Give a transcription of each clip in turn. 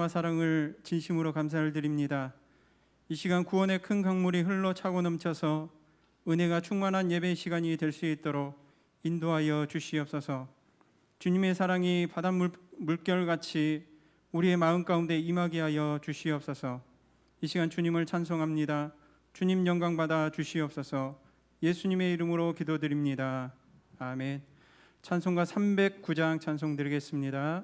사랑을 진심으로 감사를 드립니다. 이 시간 구원의 큰 강물이 흘러 차고 넘쳐서 은혜가 충만한 예배 시간이 될 수 있도록 인도하여 주시옵소서. 주님의 사랑이 바다 물결같이 우리의 마음 가운데 임하게 하여 주시옵소서. 이 시간 주님을 찬송합니다. 주님 영광 받아 주시옵소서. 예수님의 이름으로 기도드립니다. 아멘. 찬송가 309장 찬송 드리겠습니다.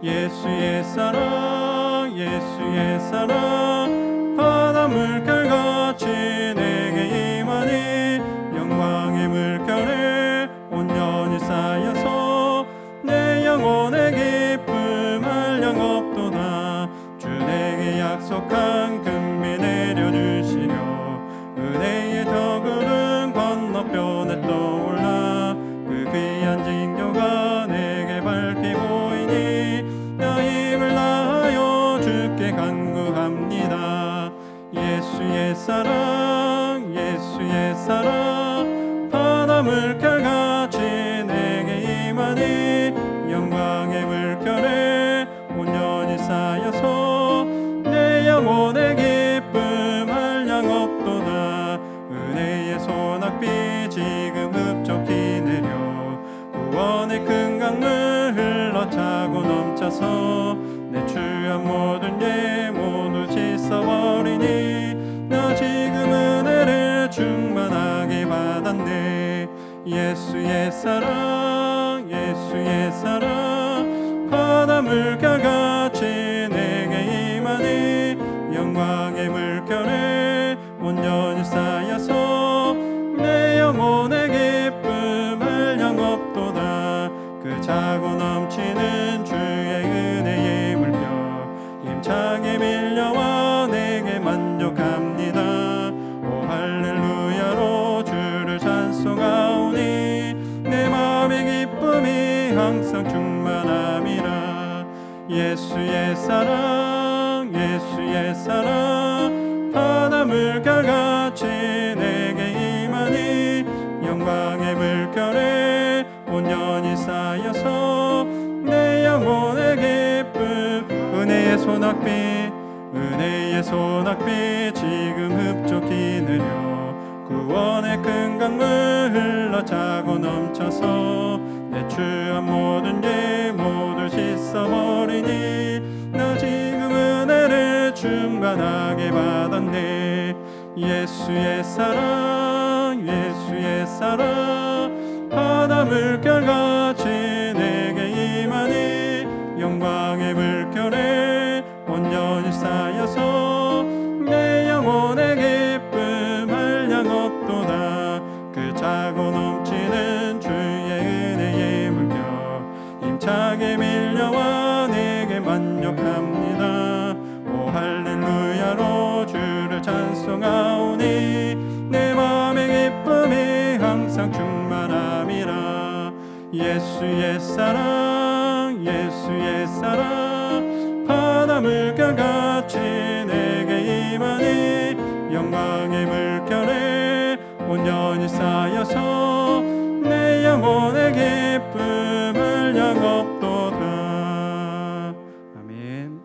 예수의 사랑 예수의 사랑 바다 물결같이 내게 임하니 영광의 물결에 온전히 쌓여서 내 영혼의 기쁨 한량 없도다. 주 내게 약속한 금비 내려주시려 은혜의 저구름 건너편에 떠올라 그 귀한 징조가 내게 밝히 보이니 힘을 다하여 주께 간구합니다. 예수의 사랑 예수의 사랑 바다 물결같이 내게 임하니 영광의 물결에 온전히 쌓여서 내 영혼의 기쁨 한량 없도다. 은혜의 소낙비 지금 흡족히 내려 구원의 큰 강물 흘러차고 넘쳐서 내 주한 모든 죄 모두 씻어버리니 나 지금 은혜를 충만하게 받았네. 예수의 사랑 예수의 사랑 바다 물결같이 내게 임하니 영광의 물결에 온전히 쌓여서 내 영혼의 기쁨 한량 없도다. 그 차고 넘치는 주의 은혜의 물결 힘차게 밀려와 내게 만족합니다. 오 할렐루야로 주를 찬송하오니 내 마음의 기쁨이 항상 충만함이라. 예수의 사랑 예수의 사랑 바다 물결같이 내게 임하니 영광의 물결에 온전히 쌓여서 내 영혼의 기쁨 은혜의 소낙비 은혜의 소낙비 지금 흡족히 내려 구원의 큰 강물 흘러차고 넘쳐서 내 주한 모든 죄 모두 씻어버리니 나 지금 은혜를 충만하게 받았네. 예수의 사랑 예수의 사랑 바다 물결같이 내게 임하니 영광의 물결에 온전히 쌓여서 내 영혼의 기쁨 한량 없도다. 그 차고 넘치는 주의 은혜의 물결 힘차게 밀려와 내게 만족합니다. 오 할렐루야로 주를 찬송하오니 내 마음의 기쁨이 항상 충만함이라. 예수의 사랑 예수의 사랑 바다 물결같이 내게 임하니 영광의 물결에 온전히 쌓여서 내 영혼의 기쁨 한량 없도다. 아멘.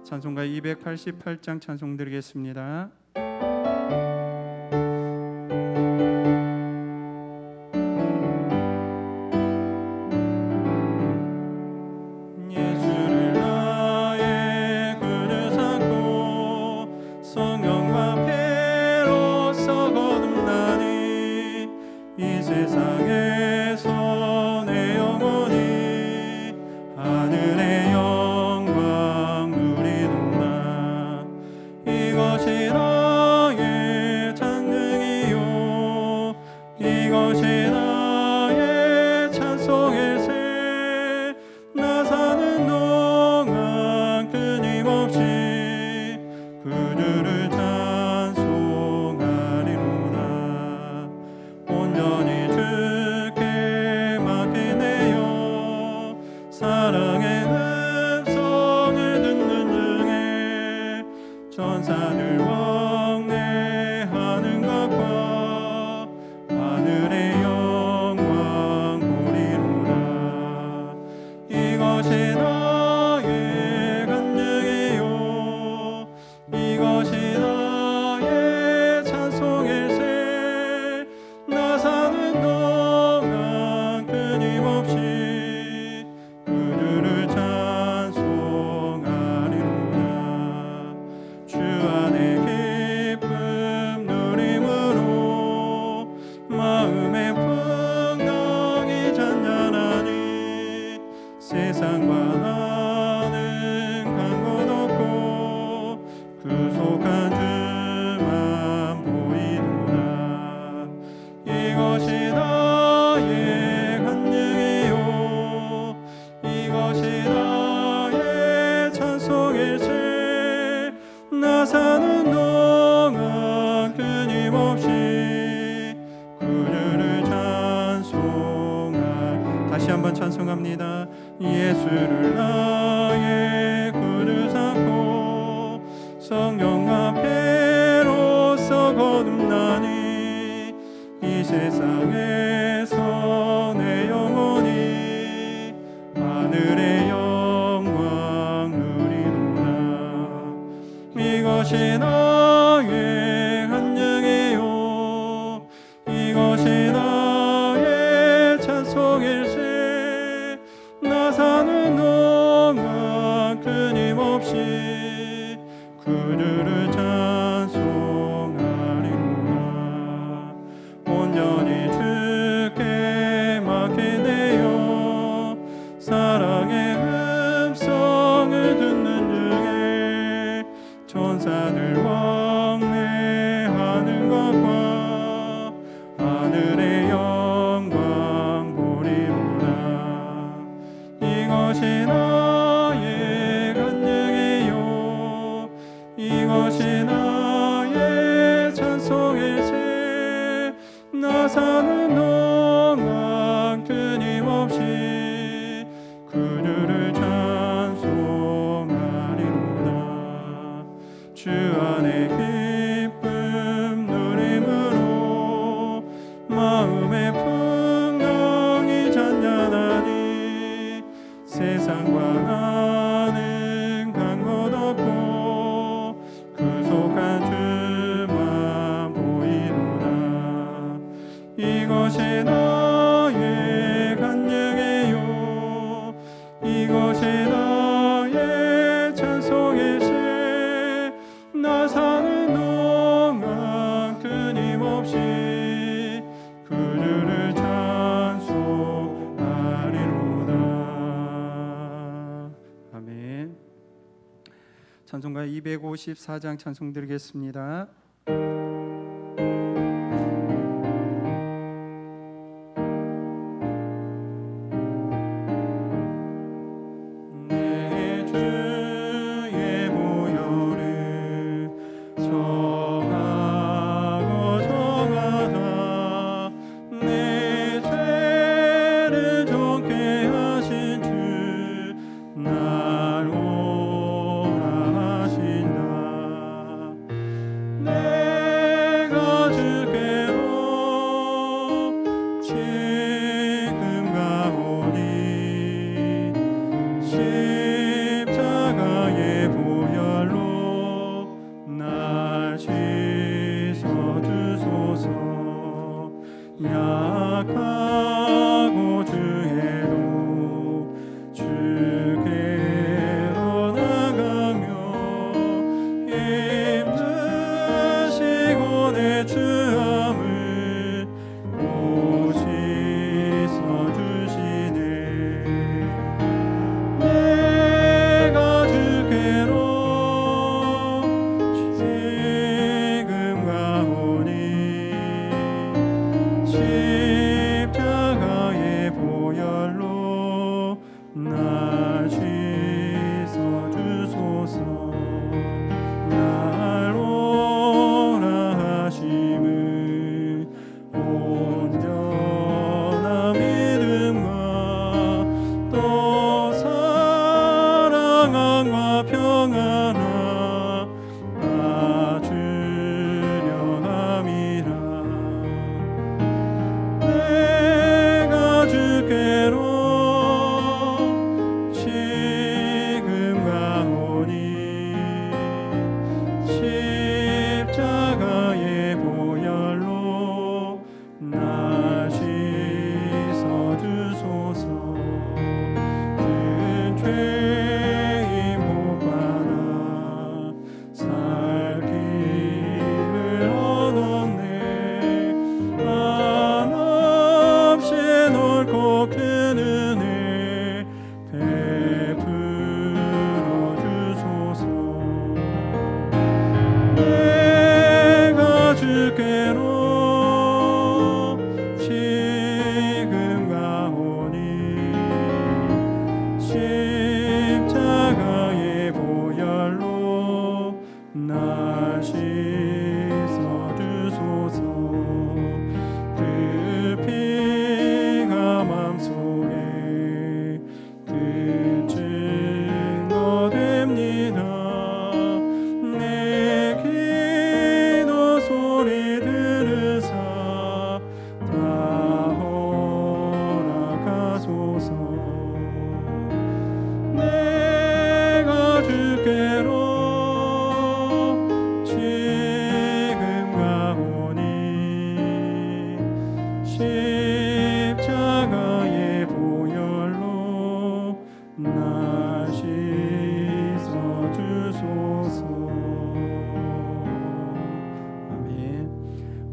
찬송가 288장 찬송 드리겠습니다. 세상에서 내 영혼이 하늘의 영광 누리는다. 이것이 나의 찬양이요 이것이 나의 찬송일세. 나 사는 동안 끊임없이 그들을 찬송하 예수를 나의 구주 삼고 성령 앞에로서 거듭나니 이 세상에서 내 영혼이 하늘의 영광 누리노라. 이것이 나의 간증이요 이것이 나의 찬송일세. 나 사는 동안 끊임없이 그들을 찬송하리로다. 온전히 주께 맡기되어 사랑의 음성을 듣는 중에 천사들 왕래하는 것과 하늘의 영광 보리로다. 이것이 나의 간증이요 이것이 나의 찬송일세. 나 사는 동안 끊임없이 그들을 찬송하리로다. 주 안에 기쁨 누림으로 마음의 풍랑이 잔잔하니 세상과 나는 간 곳 없고 그 속한 주만 보이노라. 이것이 나의 간증이요 이것이 나의 찬송일세. 나 사는 동안 끊임없이 그들을 찬송하리로다. 아멘. 찬송가 254장 찬송 드리겠습니다. 내 주의 보혈을 정하고 정하다 내 죄를 정케 하신 주 날 오라 하신다. 내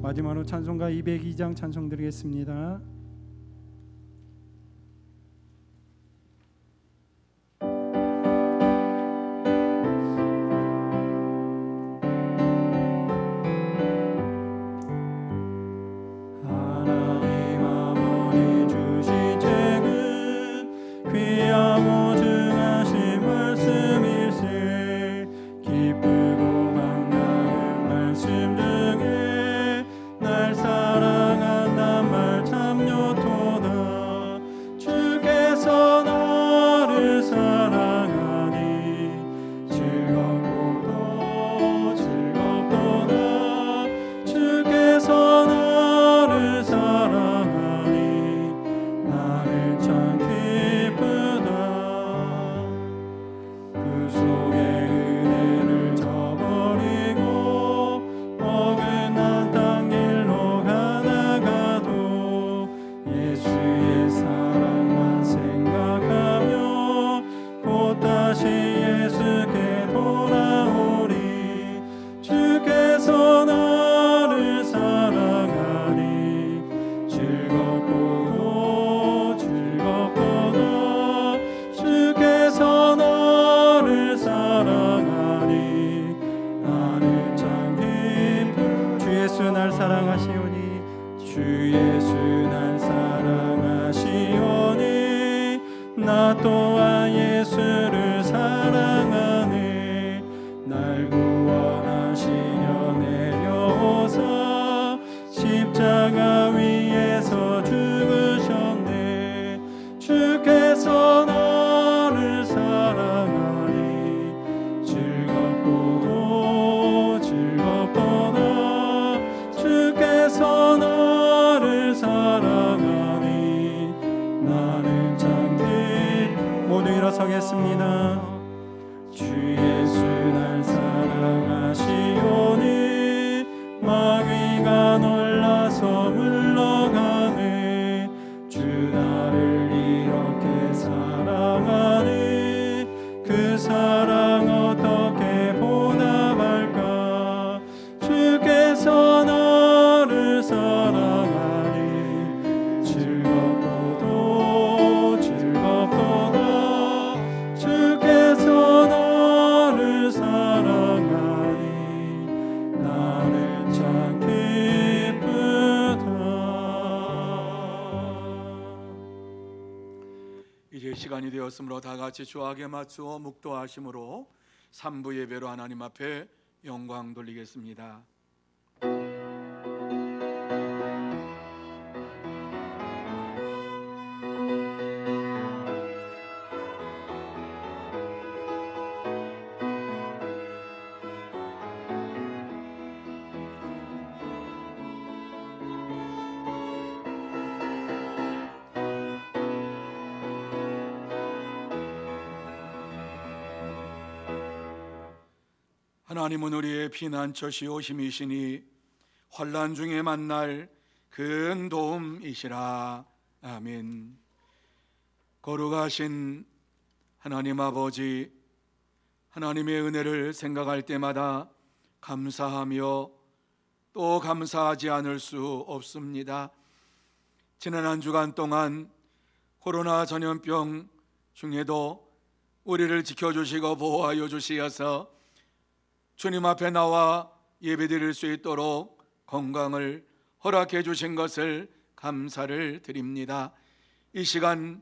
마지막으로 찬송가 202장 찬송 드리겠습니다. 하나님 아버지 주신 책은 귀하고 증하신 말씀일세. 기쁘고 반가운 말씀 중에 날 사랑한단 말 참좋도다. 주께서 나를 사랑하니 즐겁고도 즐겁도다. 주께서 나를 사랑하니 나는 참 기쁘다. 그 속에 은혜를 저버리고 어긋난 땅 길로 가다가도 예수의 사랑만 생각하며 곧 다시 예수께 돌아오리. 주께서 나를 사랑하니 즐겁고도 즐겁도다. 주께서 나를 사랑하니 나는 참 기쁘다. 주 예수 날 사랑하시오니 주 예수 날 사랑하시오니 나 또한 예수를 사랑하네. 날 구원하시려 내려오사 십자가 위에서 죽으셨네. 주께서 나를 사랑하니 즐겁고도 즐겁도다. 주께서 나를 사랑하니 나는 참 기쁘다. 모두 일어서겠습니다. 주 예수 날 사랑하시오니 마귀가 놀라서 물러가네. 주 나를 이렇게 사랑하니 그 사랑 어떻게 보답할까. 주께서 나를 사랑하니 즐겁고도 즐겁도다. 주께서 나를 사랑하니 나는 참 기쁘다. 이제 시간이 되었으므로 다 같이 주악에 맞추어 묵도하심으로 3부 예배로 하나님 앞에 영광 돌리겠습니다. 하나님은 우리의 피난처시오 힘이시니 환난 중에 만날 큰 도움이시라. 아멘. 거룩하신 하나님 아버지, 하나님의 은혜를 생각할 때마다 감사하며 또 감사하지 않을 수 없습니다. 지난 한 주간 동안 코로나 전염병 중에도 우리를 지켜주시고 보호하여 주시어서 주님 앞에 나와 예배드릴 수 있도록 건강을 허락해 주신 것을 감사를 드립니다. 이 시간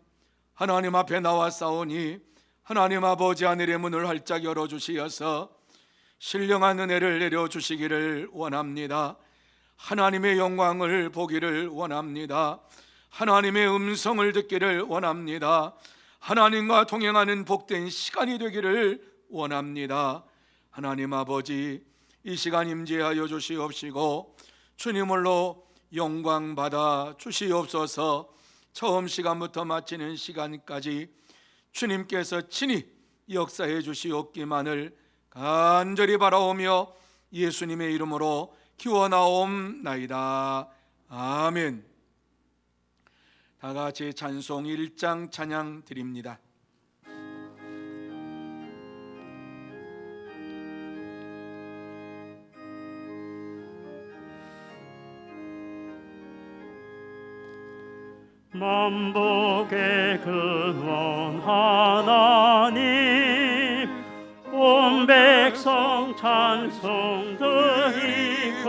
하나님 앞에 나와 싸우니 하나님 아버지 하늘의 문을 활짝 열어주시어서 신령한 은혜를 내려주시기를 원합니다. 하나님의 영광을 보기를 원합니다. 하나님의 음성을 듣기를 원합니다. 하나님과 동행하는 복된 시간이 되기를 원합니다. 하나님 아버지, 이 시간 임재하여 주시옵시고 주님을로 영광 받아 주시옵소서. 처음 시간부터 마치는 시간까지 주님께서 친히 역사해 주시옵기만을 간절히 바라오며 예수님의 이름으로 기원하옵나이다. 아멘. 다 같이 찬송 1장 찬양 드립니다. 만복의 근원 하나님 온 백성 찬송 드리고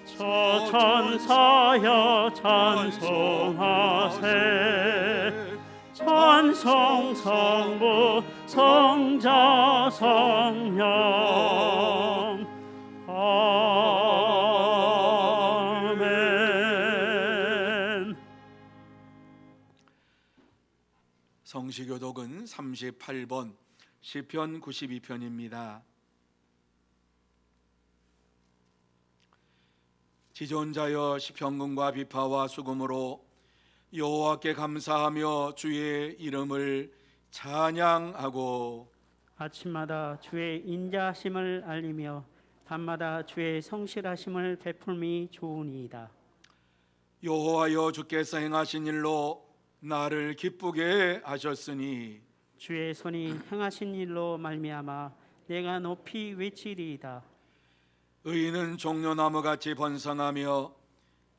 저 천사여 찬송하세 찬송 성부 성자 성령 아멘. 성시교독은 38번 시편 92편입니다. 지존자여 시편군과 비파와 수금으로 여호와께 감사하며 주의 이름을 찬양하고 아침마다 주의 인자하심을 알리며 밤마다 주의 성실하심을 베풀미 좋으니이다. 여호와여 주께서 행하신 일로 나를 기쁘게 하셨으니 주의 손이 행하신 일로 말미암아 내가 높이 외치리이다. 의인은 종려나무같이 번성하며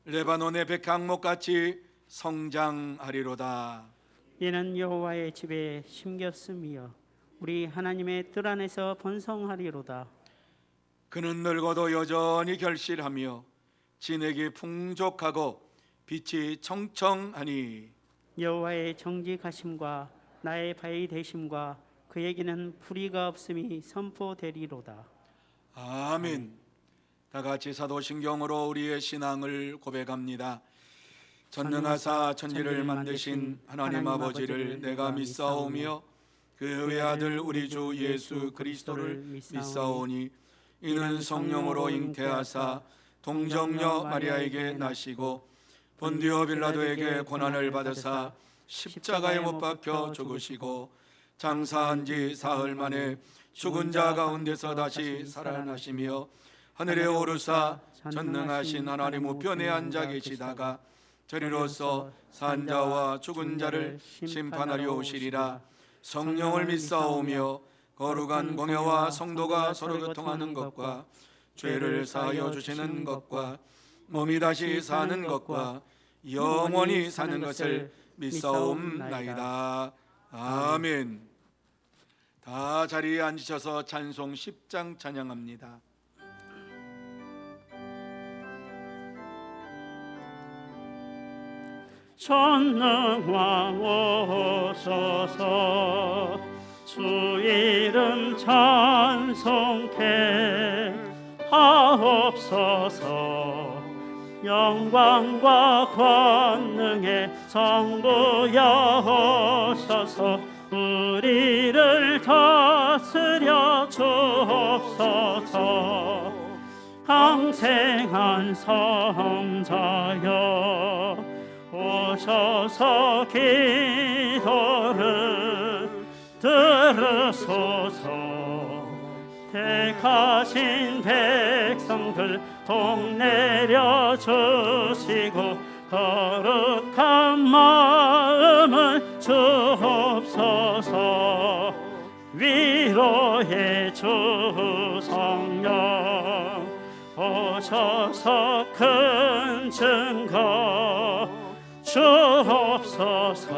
레바논의 백향목같이 성장하리로다. 이는 여호와의 집에 심겼음이여 우리 하나님의 뜰 안에서 번성하리로다. 그는 늙어도 여전히 결실하며 진액이 풍족하고 빛이 청청하니 여호와의 정직하심과 나의 바위 되심과 그에게는 불의가 없음이 선포되리로다. 아멘. 다 같이 사도신경으로 우리의 신앙을 고백합니다. 전능하사 천지를 만드신 하나님 아버지를 내가 믿사오며 그 외아들 우리 주 예수 그리스도를 믿사오니 이는 성령으로 잉태하사 동정녀 마리아에게 나시고 본디오 빌라도에게 고난을 받으사 십자가에 못 박혀 죽으시고 장사한 지 사흘 만에 죽은 자 가운데서 다시 살아나시며 하늘에 오르사 전능하신 하나님 우편에 앉아 계시다가 저리로서 산자와 죽은 자를 심판하려 오시리라. 성령을 믿사오며 거룩한 공회와 성도가 서로 교통하는 것과 죄를 사하여 주시는 것과 몸이 다시 사는 것과 영원히 사는 것을 믿사옵나이다. 아멘. 다 자리에 앉으셔서 찬송 10장 찬양합니다. 전능왕 오소서 주 이름 찬송케 하옵소서. 영광과 권능의 성부여 오셔서 우리를 다스려 주옵소서. 강생한 성자여 오셔서 기도를 들으소서. 택하신 백성들 복 내려 주시고 거룩한 마음을 주옵소서. 위로의 주 성령 오셔서 큰 증거 주옵소서.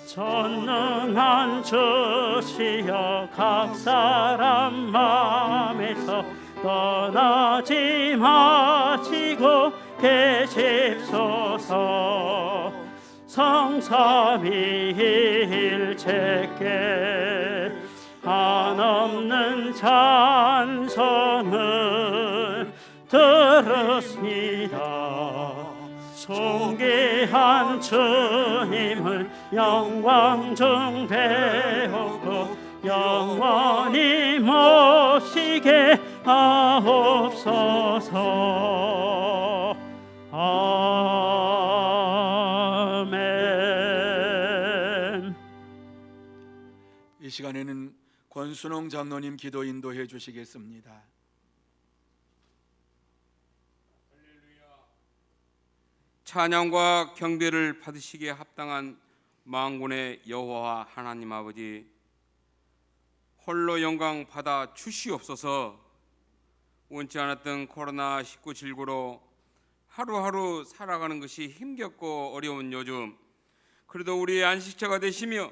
전능한 주시여 각 사람 마음에서 떠나지 마시고 계십소서. 성삼위일체께 한없는 찬송을 들었습니다. 존귀한 주님을 영광 중 배우고 영원히 모시게 하옵소서. 아멘. 이 시간에는 권순홍 장로님 기도 인도해 주시겠습니다. 찬양과 경배를 받으시기에 합당한 만군의 여호와 하나님 아버지, 홀로 영광 받아 주시옵소서. 원치 않았던 코로나19 질고로 하루하루 살아가는 것이 힘겹고 어려운 요즘, 그래도 우리의 안식처가 되시며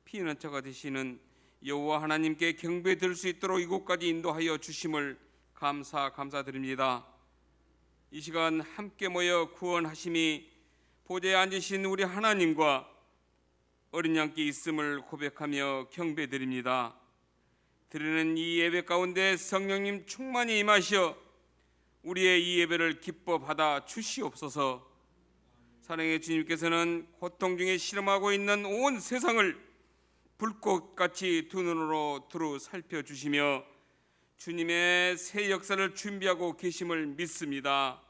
피난처가 되시는 여호와 하나님께 경배드릴 수 있도록 이곳까지 인도하여 주심을 감사드립니다. 이 시간 함께 모여 구원하심이 보좌에 앉으신 우리 하나님과 어린 양께 있음을 고백하며 경배드립니다. 드리는 이 예배 가운데 성령님 충만히 임하시어 우리의 이 예배를 기뻐 받아 주시옵소서. 사랑의 주님께서는 고통 중에 실험하고 있는 온 세상을 불꽃같이 두 눈으로 두루 살펴주시며 주님의 새 역사를 준비하고 계심을 믿습니다.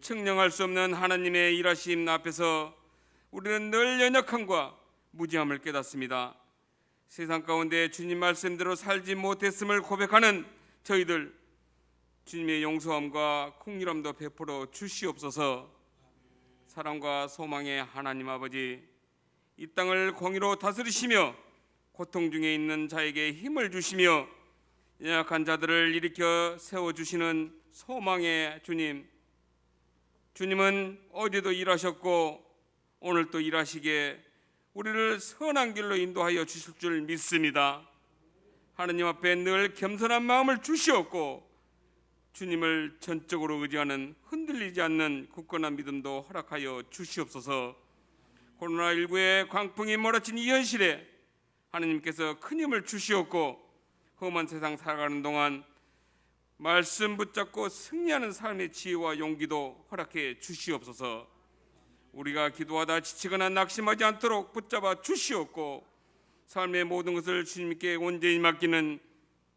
측량할 수 없는 하나님의 일하심 앞에서 우리는 늘 연약함과 무지함을 깨닫습니다. 세상 가운데 주님 말씀대로 살지 못했음을 고백하는 저희들, 주님의 용서함과 긍휼함도 베풀어 주시옵소서. 사랑과 소망의 하나님 아버지, 이 땅을 공의로 다스리시며 고통 중에 있는 자에게 힘을 주시며 연약한 자들을 일으켜 세워주시는 소망의 주님, 주님은 어제도 일하셨고 오늘 또 일하시게 우리를 선한 길로 인도하여 주실 줄 믿습니다. 하느님 앞에 늘 겸손한 마음을 주시옵고 주님을 전적으로 의지하는 흔들리지 않는 굳건한 믿음도 허락하여 주시옵소서. 코로나19의 광풍이 몰아친 이 현실에 하느님께서 큰 힘을 주시옵고 험한 세상 살아가는 동안 말씀 붙잡고 승리하는 삶의 지혜와 용기도 허락해 주시옵소서. 우리가 기도하다 지치거나 낙심하지 않도록 붙잡아 주시옵고 삶의 모든 것을 주님께 온전히 맡기는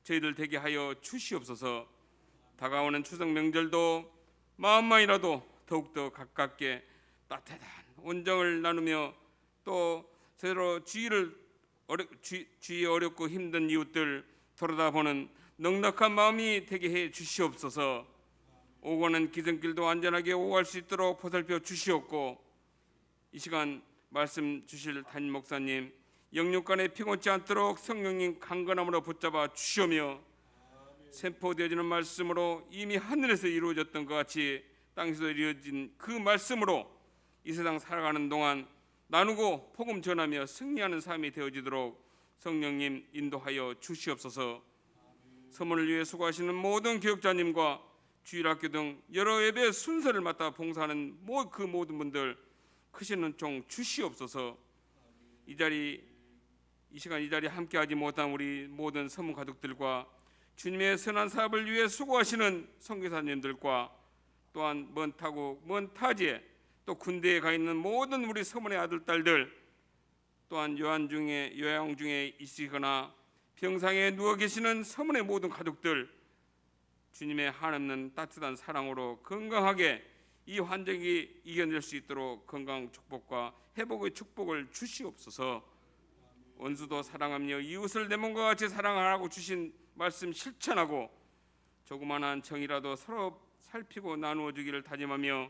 저희들 되게 하여 주시옵소서. 다가오는 추석 명절도 마음만이라도 더욱더 가깝게 따뜻한 온정을 나누며 또 서로 주위에 어렵고 힘든 이웃들 돌아다보는 넉넉한 마음이 되게 해 주시옵소서. 오고는 기승길도 안전하게 오갈 수 있도록 보살펴 주시옵고 이 시간 말씀 주실 담임 목사님 영육간에 피곤치 않도록 성령님 강건함으로 붙잡아 주시오며 선포되어지는 말씀으로 이미 하늘에서 이루어졌던 것 같이 땅에서 이루어진 그 말씀으로 이 세상 살아가는 동안 나누고 복음 전하며 승리하는 삶이 되어지도록 성령님 인도하여 주시옵소서. 서문을 위해 수고하시는 모든 교육자님과 주일학교 등 여러 예배 순서를 맡아 봉사하는 그 모든 분들 크신 은총 주시옵소서. 이 시간 이 자리에 함께하지 못한 우리 모든 서문 가족들과 주님의 선한 사업을 위해 수고하시는 선교사님들과 또한 먼 타국 먼 타지에 또 군대에 가 있는 모든 우리 서문의 아들 딸들, 또한 요양 중에 있으거나 병상에 누워 계시는 서문의 모든 가족들, 주님의 한없는 따뜻한 사랑으로 건강하게 이 환경이 이겨낼 수 있도록 건강 축복과 회복의 축복을 주시옵소서. 원수도 사랑하며 이웃을 내 몸과 같이 사랑하라고 주신 말씀 실천하고 조그만한 정이라도 서로 살피고 나누어 주기를 다짐하며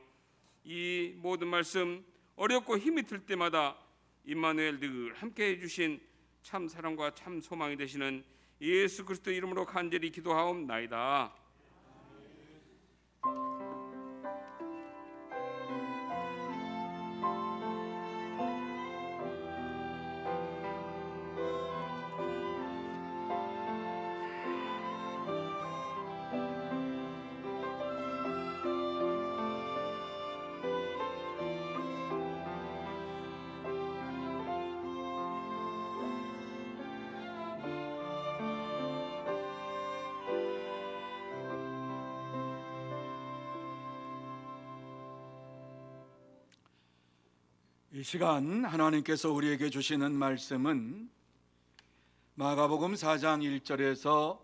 이 모든 말씀 어렵고 힘이 들 때마다 임마누엘 늘 함께 해주신 참 사랑과 참 소망이 되시는 예수 그리스도 이름으로 간절히 기도하옵나이다. 이 시간 하나님께서 우리에게 주시는 말씀은 마가복음 4장 1절에서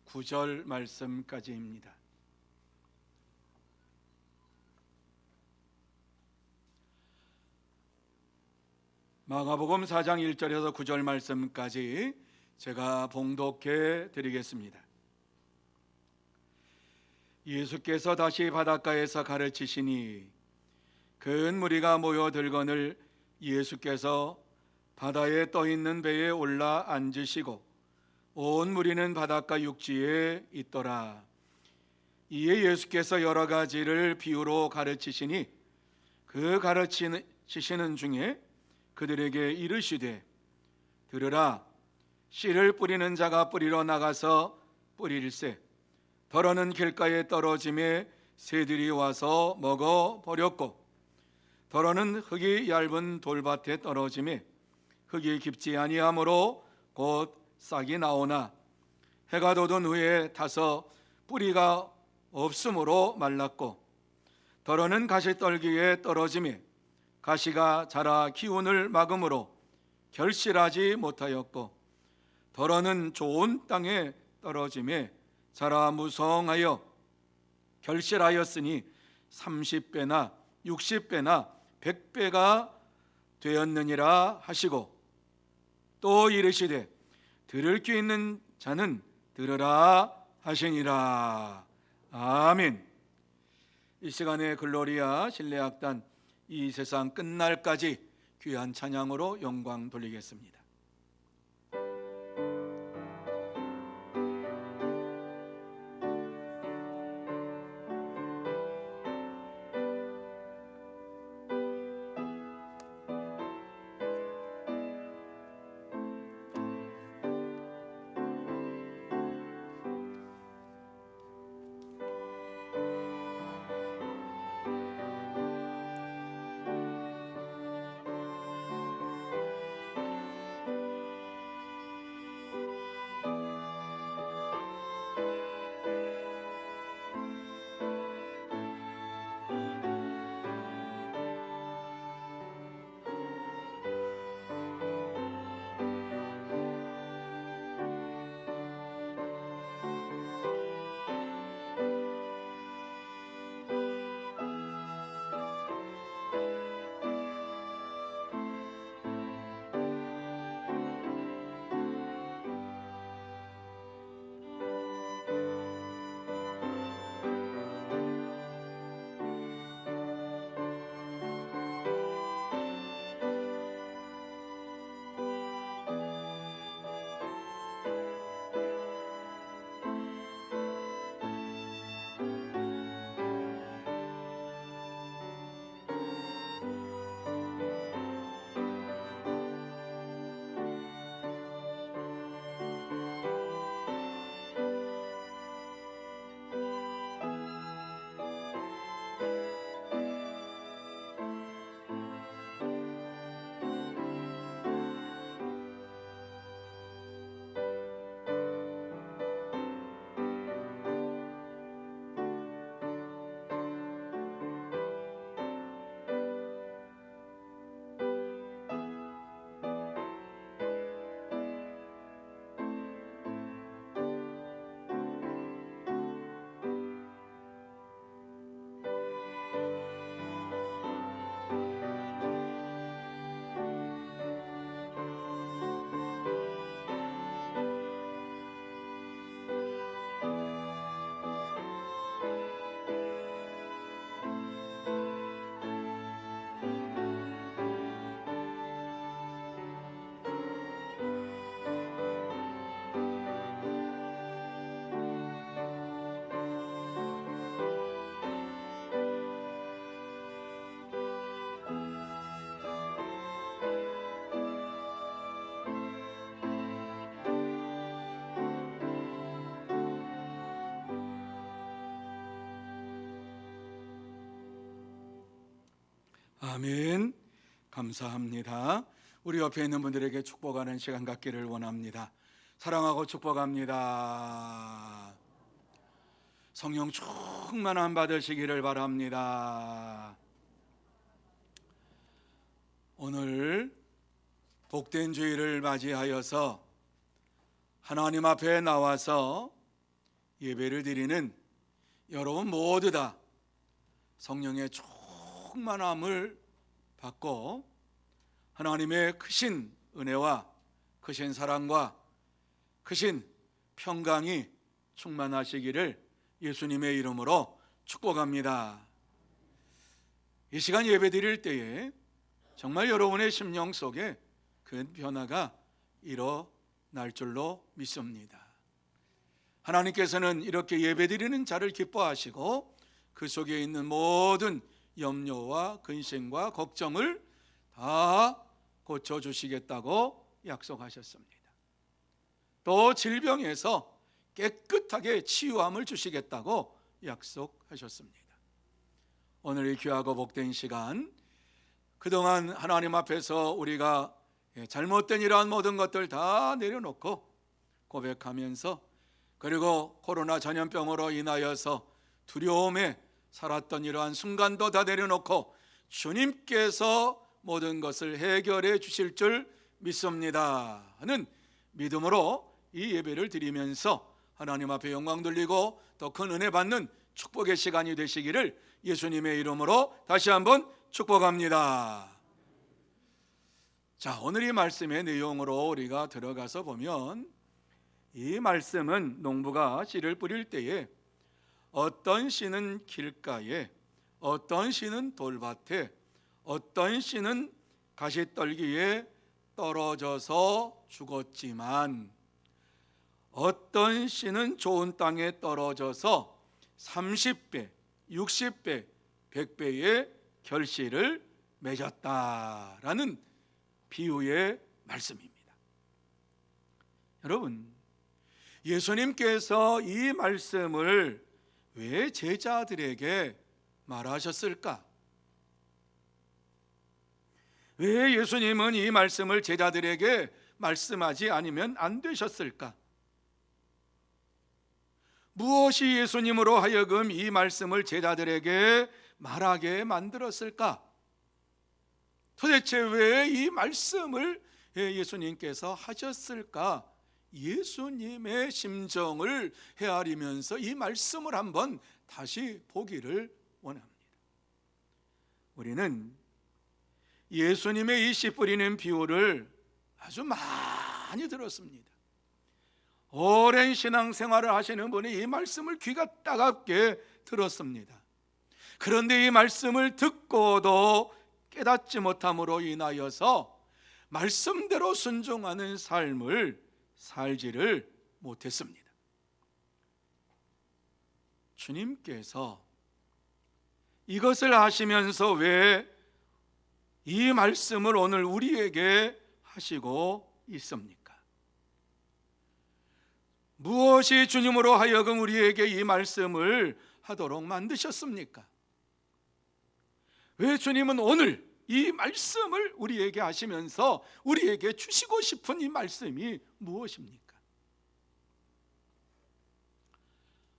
9절 말씀까지입니다. 마가복음 4장 1절에서 9절 말씀까지 제가 봉독해 드리겠습니다. 예수께서 다시 바닷가에서 가르치시니 큰 무리가 모여들거늘 예수께서 바다에 떠있는 배에 올라 앉으시고 온 무리는 바닷가 육지에 있더라. 이에 예수께서 여러 가지를 비유로 가르치시니 그 가르치시는 중에 그들에게 이르시되 들으라 씨를 뿌리는 자가 뿌리러 나가서 뿌릴새 더러는 길가에 떨어짐에 새들이 와서 먹어 버렸고 더러는 흙이 얇은 돌밭에 떨어짐에 흙이 깊지 아니하므로 곧 싹이 나오나 해가 돋은 후에 타서 뿌리가 없으므로 말랐고 더러는 가시떨기에 떨어짐에 가시가 자라 기운을 막음으로 결실하지 못하였고 더러는 좋은 땅에 떨어짐에 자라 무성하여 결실하였으니 30배나 60배나 100배가 되었느니라 하시고 또 이르시되 들을 귀 있는 자는 들으라 하시니라. 아멘. 이 시간에 글로리아 신뢰악단 이 세상 끝날까지 귀한 찬양으로 영광 돌리겠습니다. 아멘. 감사합니다. 우리 옆에 있는 분들에게 축복하는 시간 갖기를 원합니다. 사랑하고 축복합니다. 성령 충만함 받으시기를 바랍니다. 오늘 복된 주일을 맞이하여서 하나님 앞에 나와서 예배를 드리는 여러분 모두 다 성령의 충만함을 받고 하나님의 크신 은혜와 크신 사랑과 크신 평강이 충만하시기를 예수님의 이름으로 축복합니다. 이 시간 예배 드릴 때에 정말 여러분의 심령 속에 큰 변화가 일어날 줄로 믿습니다. 하나님께서는 이렇게 예배드리는 자를 기뻐하시고 그 속에 있는 모든 염려와 근심과 걱정을 다 고쳐주시겠다고 약속하셨습니다. 또 질병에서 깨끗하게 치유함을 주시겠다고 약속하셨습니다. 오늘 이 귀하고 복된 시간, 그동안 하나님 앞에서 우리가 잘못된 이러한 모든 것들 다 내려놓고 고백하면서, 그리고 코로나 전염병으로 인하여서 두려움에 살았던 이러한 순간도 다 내려놓고 주님께서 모든 것을 해결해 주실 줄 믿습니다 하는 믿음으로 이 예배를 드리면서 하나님 앞에 영광 돌리고 더 큰 은혜 받는 축복의 시간이 되시기를 예수님의 이름으로 다시 한번 축복합니다. 자, 오늘 이 말씀의 내용으로 우리가 들어가서 보면, 이 말씀은 농부가 씨를 뿌릴 때에 어떤 씨는 길가에, 어떤 씨는 돌밭에, 어떤 씨는 가시떨기에 떨어져서 죽었지만, 어떤 씨는 좋은 땅에 떨어져서 30배, 60배, 100배의 결실을 맺었다라는 비유의 말씀입니다. 여러분, 예수님께서 이 말씀을 왜 제자들에게 말하셨을까? 왜 예수님은 이 말씀을 제자들에게 말씀하지 않으면 안 되셨을까? 무엇이 예수님으로 하여금 이 말씀을 제자들에게 말하게 만들었을까? 도대체 왜 이 말씀을 예수님께서 하셨을까? 예수님의 심정을 헤아리면서 이 말씀을 한번 다시 보기를 원합니다. 우리는 예수님의 이 씨 뿌리는 비유를 아주 많이 들었습니다. 오랜 신앙생활을 하시는 분이 이 말씀을 귀가 따갑게 들었습니다. 그런데 이 말씀을 듣고도 깨닫지 못함으로 인하여서 말씀대로 순종하는 삶을 살지를 못했습니다. 주님께서 이것을 하시면서 왜 이 말씀을 오늘 우리에게 하시고 있습니까? 무엇이 주님으로 하여금 우리에게 이 말씀을 하도록 만드셨습니까? 왜 주님은 오늘 이 말씀을 우리에게 하시면서 우리에게 주시고 싶은 이 말씀이 무엇입니까?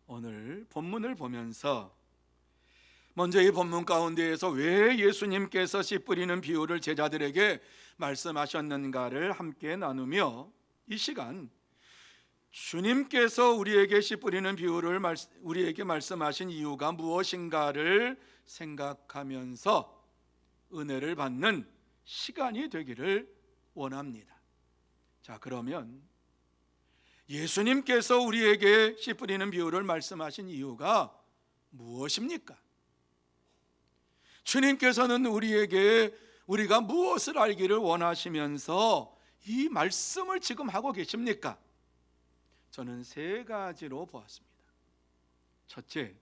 오늘 본문을 보면서 먼저 이 본문 가운데에서 왜 예수님께서 씨 뿌리는 비유를 제자들에게 말씀하셨는가를 함께 나누며, 이 시간 주님께서 우리에게 씨 뿌리는 비유를 우리에게 말씀하신 이유가 무엇인가를 생각하면서 은혜를 받는 시간이 되기를 원합니다. 자, 그러면 예수님께서 우리에게 씨 뿌리는 비유를 말씀하신 이유가 무엇입니까? 주님께서는 우리가 무엇을 알기를 원하시면서 이 말씀을 지금 하고 계십니까? 저는 세 가지로 보았습니다. 첫째,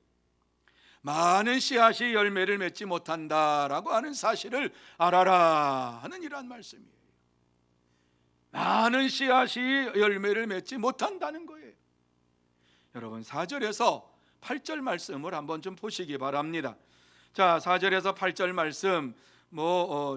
많은 씨앗이 열매를 맺지 못한다라고 하는 사실을 알아라 하는 이러한 말씀이에요. 많은 씨앗이 열매를 맺지 못한다는 거예요. 여러분, 4절에서 8절 말씀을 한번 좀 보시기 바랍니다. 자, 4절에서 8절 말씀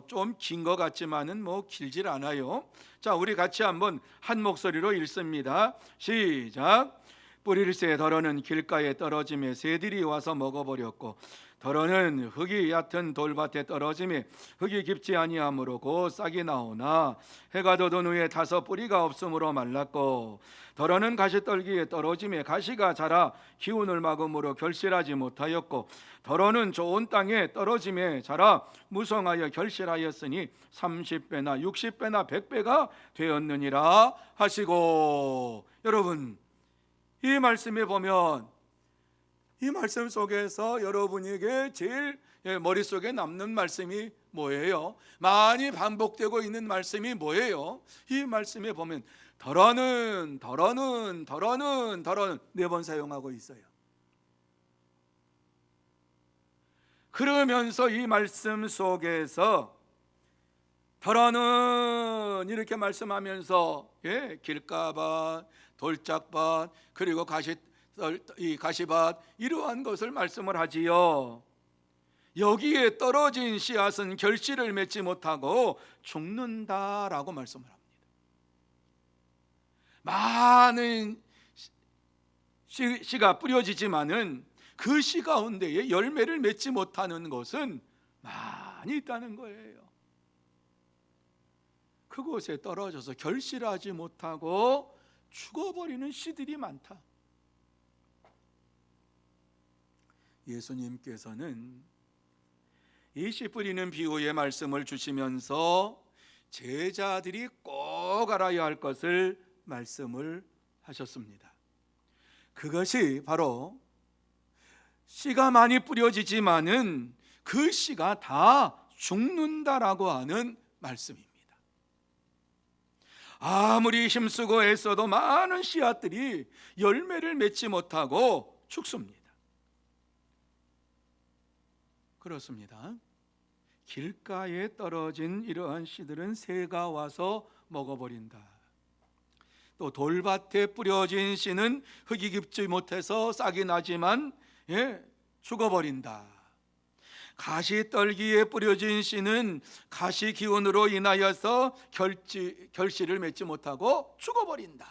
좀 긴 것 같지만은 길질 않아요. 자, 우리 같이 한번 한 목소리로 읽습니다. 시작. 뿌릴새 덜어는 길가에 떨어짐에 새들이 와서 먹어버렸고, 덜어는 흙이 얕은 돌밭에 떨어짐에 흙이 깊지 아니하므로 곧 싹이 나오나 해가 돋은 후에 타서 뿌리가 없으므로 말랐고, 덜어는 가시떨기에 떨어짐에 가시가 자라 기운을 막음으로 결실하지 못하였고, 덜어는 좋은 땅에 떨어짐에 자라 무성하여 결실하였으니 30배나 60배나 100배가 되었느니라 하시고. 여러분, 이 말씀에 보면, 이 말씀 속에서 여러분에게 제일 머릿속에 남는 말씀이 뭐예요? 많이 반복되고 있는 말씀이 뭐예요? 이 말씀에 보면 더러는 4번 사용하고 있어요. 그러면서 이 말씀 속에서 더러는 이렇게 말씀하면서 길가밭, 돌짝밭, 그리고 가시밭 이러한 것을 말씀을 하지요. 여기에 떨어진 씨앗은 결실을 맺지 못하고 죽는다라고 말씀을 합니다. 많은 씨가 뿌려지지만은 그 씨 가운데에 열매를 맺지 못하는 것은 많이 있다는 거예요. 그곳에 떨어져서 결실하지 못하고 죽어버리는 씨들이 많다. 예수님께서는 이 씨 뿌리는 비유의 말씀을 주시면서 제자들이 꼭 알아야 할 것을 말씀을 하셨습니다. 그것이 바로 씨가 많이 뿌려지지만은 그 씨가 다 죽는다라고 하는 말씀입니다. 아무리 힘쓰고 애써도 많은 씨앗들이 열매를 맺지 못하고 죽습니다. 그렇습니다. 길가에 떨어진 이러한 씨들은 새가 와서 먹어버린다. 또 돌밭에 뿌려진 씨는 흙이 깊지 못해서 싹이 나지만 죽어버린다. 가시떨기에 뿌려진 씨는 가시 기운으로 인하여서 결실을 맺지 못하고 죽어버린다.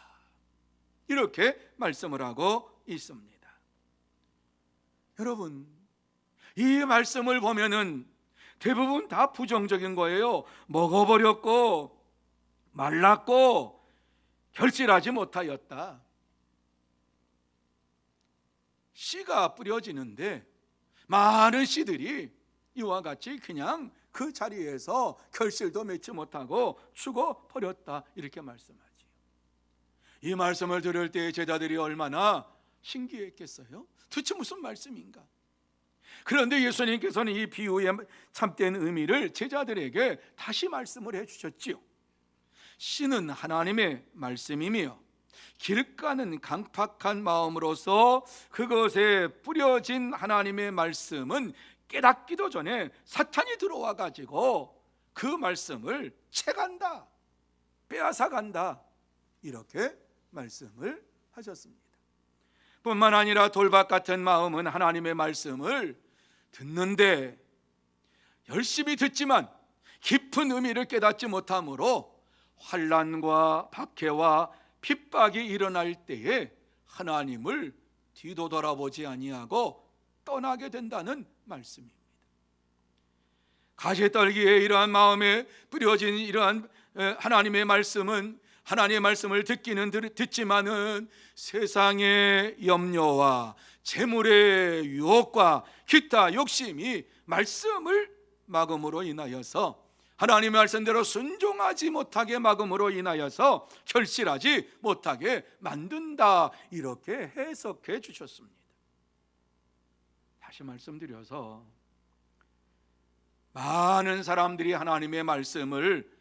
이렇게 말씀을 하고 있습니다. 여러분, 이 말씀을 보면은 대부분 다 부정적인 거예요. 먹어버렸고 말랐고 결실하지 못하였다. 씨가 뿌려지는데 많은 씨들이 이와 같이 그냥 그 자리에서 결실도 맺지 못하고 죽어버렸다. 이렇게 말씀하지요. 이 말씀을 들을 때 제자들이 얼마나 신기했겠어요? 도대체 무슨 말씀인가? 그런데 예수님께서는 이 비유의 참된 의미를 제자들에게 다시 말씀을 해주셨지요. 씨는 하나님의 말씀이며 길가는 강팍한 마음으로서 그것에 뿌려진 하나님의 말씀은 깨닫기도 전에 사탄이 들어와 가지고 그 말씀을 채간다, 빼앗아간다, 이렇게 말씀을 하셨습니다. 뿐만 아니라 돌밭 같은 마음은 하나님의 말씀을 듣는데 열심히 듣지만 깊은 의미를 깨닫지 못하므로 환난과 박해와 핍박이 일어날 때에 하나님을 뒤도 돌아보지 아니하고 떠나게 된다는 말씀입니다. 가시떨기에 이러한 마음에 뿌려진 이러한 하나님의 말씀은 하나님의 말씀을 듣지만은 세상의 염려와 재물의 유혹과 기타 욕심이 말씀을 막음으로 인하여서 하나님의 말씀대로 순종하지 못하게 막음으로 인하여서 결실하지 못하게 만든다. 이렇게 해석해 주셨습니다. 다시 말씀드려서 많은 사람들이 하나님의 말씀을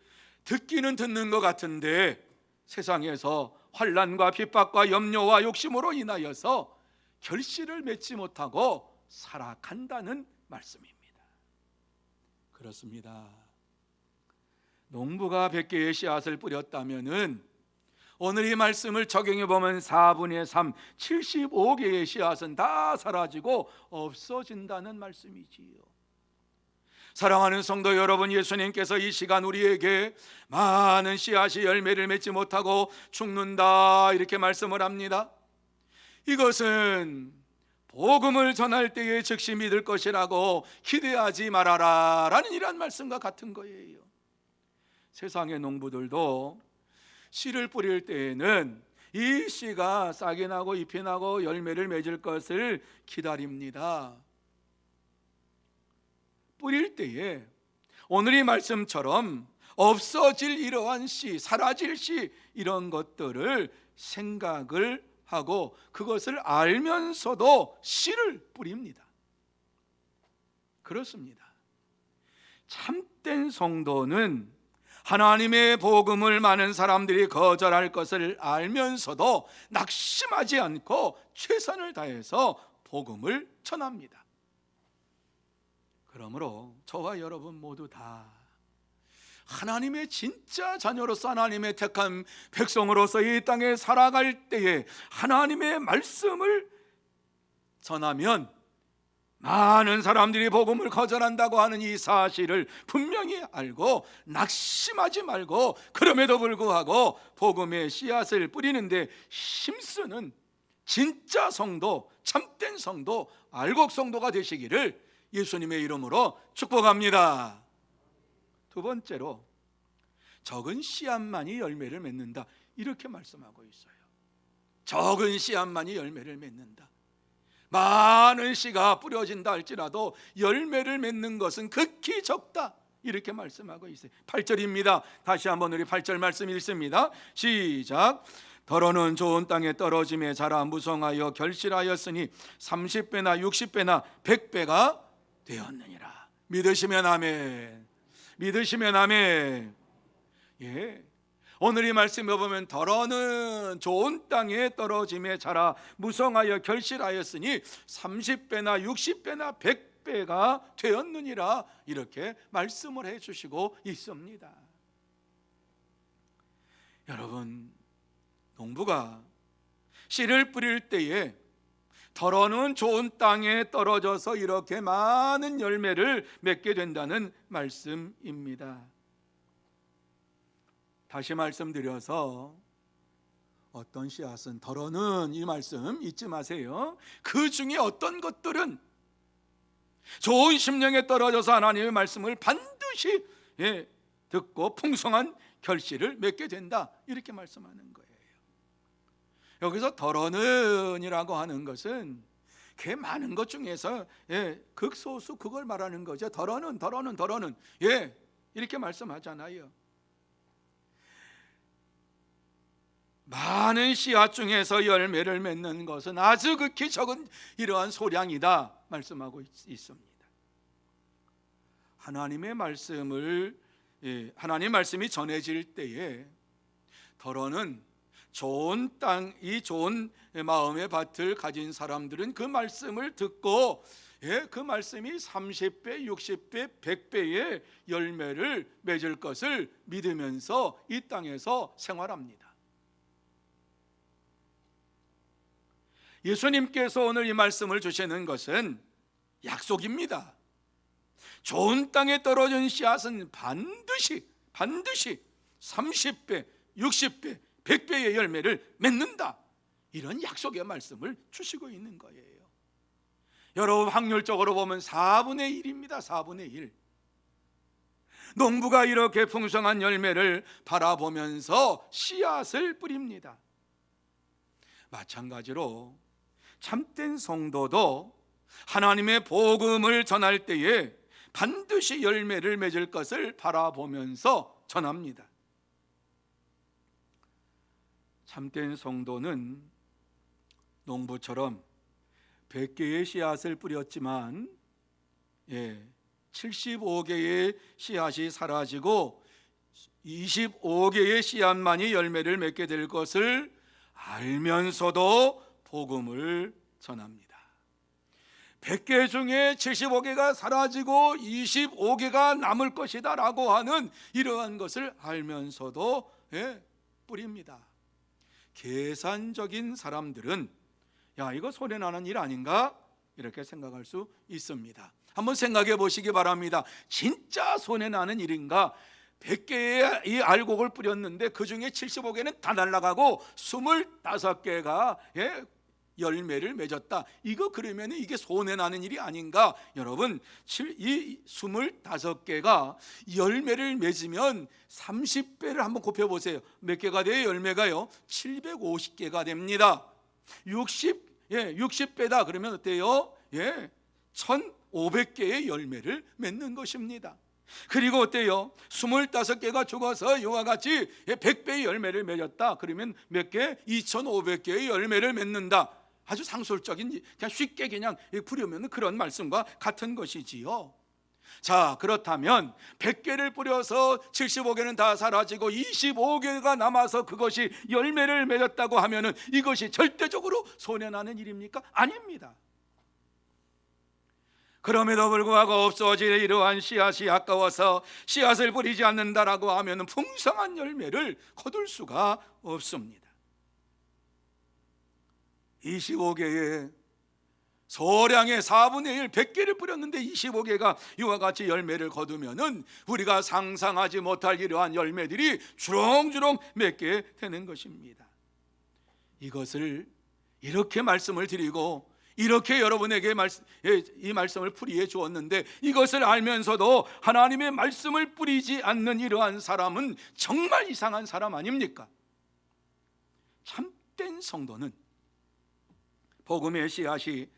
듣기는 듣는 것 같은데 세상에서 환난과 핍박과 염려와 욕심으로 인하여서 결실을 맺지 못하고 살아간다는 말씀입니다. 그렇습니다. 농부가 100개의 씨앗을 뿌렸다면은 오늘 이 말씀을 적용해 보면 4분의 3, 75개의 씨앗은 다 사라지고 없어진다는 말씀이지요. 사랑하는 성도 여러분, 예수님께서 이 시간 우리에게 많은 씨앗이 열매를 맺지 못하고 죽는다 이렇게 말씀을 합니다. 이것은 복음을 전할 때에 즉시 믿을 것이라고 기대하지 말아라 라는 이런 말씀과 같은 거예요. 세상의 농부들도 씨를 뿌릴 때에는 이 씨가 싹이 나고 잎이 나고 열매를 맺을 것을 기다립니다. 뿌릴 때에 오늘 이 말씀처럼 없어질 이러한 씨, 사라질 씨 이런 것들을 생각을 하고 그것을 알면서도 씨를 뿌립니다. 그렇습니다. 참된 성도는 하나님의 복음을 많은 사람들이 거절할 것을 알면서도 낙심하지 않고 최선을 다해서 복음을 전합니다. 그러므로 저와 여러분 모두 다 하나님의 진짜 자녀로서, 하나님의 택한 백성으로서 이 땅에 살아갈 때에 하나님의 말씀을 전하면 많은 사람들이 복음을 거절한다고 하는 이 사실을 분명히 알고 낙심하지 말고, 그럼에도 불구하고 복음의 씨앗을 뿌리는데 힘쓰는 진짜 성도, 참된 성도, 알곡 성도가 되시기를 예수님의 이름으로 축복합니다. 두 번째로, 적은 씨앗만이 열매를 맺는다, 이렇게 말씀하고 있어요. 적은 씨앗만이 열매를 맺는다. 많은 씨가 뿌려진다 할지라도 열매를 맺는 것은 극히 적다, 이렇게 말씀하고 있어요. 8절입니다. 다시 한번 우리 8절 말씀 읽습니다. 시작. 더러는 좋은 땅에 떨어짐에 자라 무성하여 결실하였으니 30배나 60배나 100배가 되었느니라. 믿으시면 아멘. 믿으시면 아멘. 예. 오늘 이 말씀에 보면 더러는 좋은 땅에 떨어짐에 자라 무성하여 결실하였으니 30배나 60배나 100배가 되었느니라, 이렇게 말씀을 해주시고 있습니다. 여러분, 농부가 씨를 뿌릴 때에 더러는 좋은 땅에 떨어져서 이렇게 많은 열매를 맺게 된다는 말씀입니다. 다시 말씀드려서, 어떤 씨앗은 더러는, 이 말씀 잊지 마세요. 그 중에 어떤 것들은 좋은 심령에 떨어져서 하나님의 말씀을 반드시 듣고 풍성한 결실을 맺게 된다, 이렇게 말씀하는 거예요. 여기서 더러는이라고 하는 것은 그 많은 것 중에서 극소수, 그걸 말하는 거죠. 더러는 이렇게 말씀하잖아요. 많은 씨앗 중에서 열매를 맺는 것은 아주 극히 적은 이러한 소량이다 말씀하고 있습니다. 하나님의 말씀을, 하나님 말씀이 전해질 때에 더러는 좋은 땅, 이 좋은 마음의 밭을 가진 사람들은 그 말씀을 듣고 그 말씀이 30배, 60배, 100배의 열매를 맺을 것을 믿으면서 이 땅에서 생활합니다. 예수님께서 오늘 이 말씀을 주시는 것은 약속입니다. 좋은 땅에 떨어진 씨앗은 반드시 30배, 60배, 100배의 열매를 맺는다, 이런 약속의 말씀을 주시고 있는 거예요. 여러분, 확률적으로 보면 4분의 1입니다. 4분의 1. 농부가 이렇게 풍성한 열매를 바라보면서 씨앗을 뿌립니다. 마찬가지로 참된 성도도 하나님의 복음을 전할 때에 반드시 열매를 맺을 것을 바라보면서 전합니다. 참된 성도는 농부처럼 100개의 씨앗을 뿌렸지만 75개의 씨앗이 사라지고 25개의 씨앗만이 열매를 맺게 될 것을 알면서도 복음을 전합니다. 100개 중에 75개가 사라지고 25개가 남을 것이다 라고 하는 이러한 것을 알면서도 뿌립니다. 계산적인 사람들은 이거 손해나는 일 아닌가? 이렇게 생각할 수 있습니다. 한번 생각해 보시기 바랍니다. 진짜 손해나는 일인가? 100개의 이 알곡을 뿌렸는데 그 중에 75개는 다 날아가고 25개가 열매를 맺었다. 이거 그러면 이게 손해나는 일이 아닌가? 여러분, 이 25개가 열매를 맺으면 30배를 한번 곱해보세요. 몇 개가 돼요? 열매가요? 750개가 됩니다. 60배다 그러면 어때요? 1500개의 열매를 맺는 것입니다. 그리고 어때요? 25개가 죽어서 이와 같이 100배의 열매를 맺었다 그러면 몇 개? 2500개의 열매를 맺는다. 아주 상술적인, 그냥 쉽게 그냥 부르면 그런 말씀과 같은 것이지요. 자, 그렇다면 100개를 뿌려서 75개는 다 사라지고 25개가 남아서 그것이 열매를 맺었다고 하면은 이것이 절대적으로 손해나는 일입니까? 아닙니다. 그럼에도 불구하고 없어질 이러한 씨앗이 아까워서 씨앗을 뿌리지 않는다라고 하면 풍성한 열매를 거둘 수가 없습니다. 25개의 소량의 4분의 1, 100개를 뿌렸는데 25개가 이와 같이 열매를 거두면은 우리가 상상하지 못할 이러한 열매들이 주렁주렁 맺게 되는 것입니다. 이것을 이렇게 말씀을 드리고 이렇게 여러분에게 이 말씀을 풀이해 주었는데, 이것을 알면서도 하나님의 말씀을 뿌리지 않는 이러한 사람은 정말 이상한 사람 아닙니까? 참된 성도는 복음의 씨앗이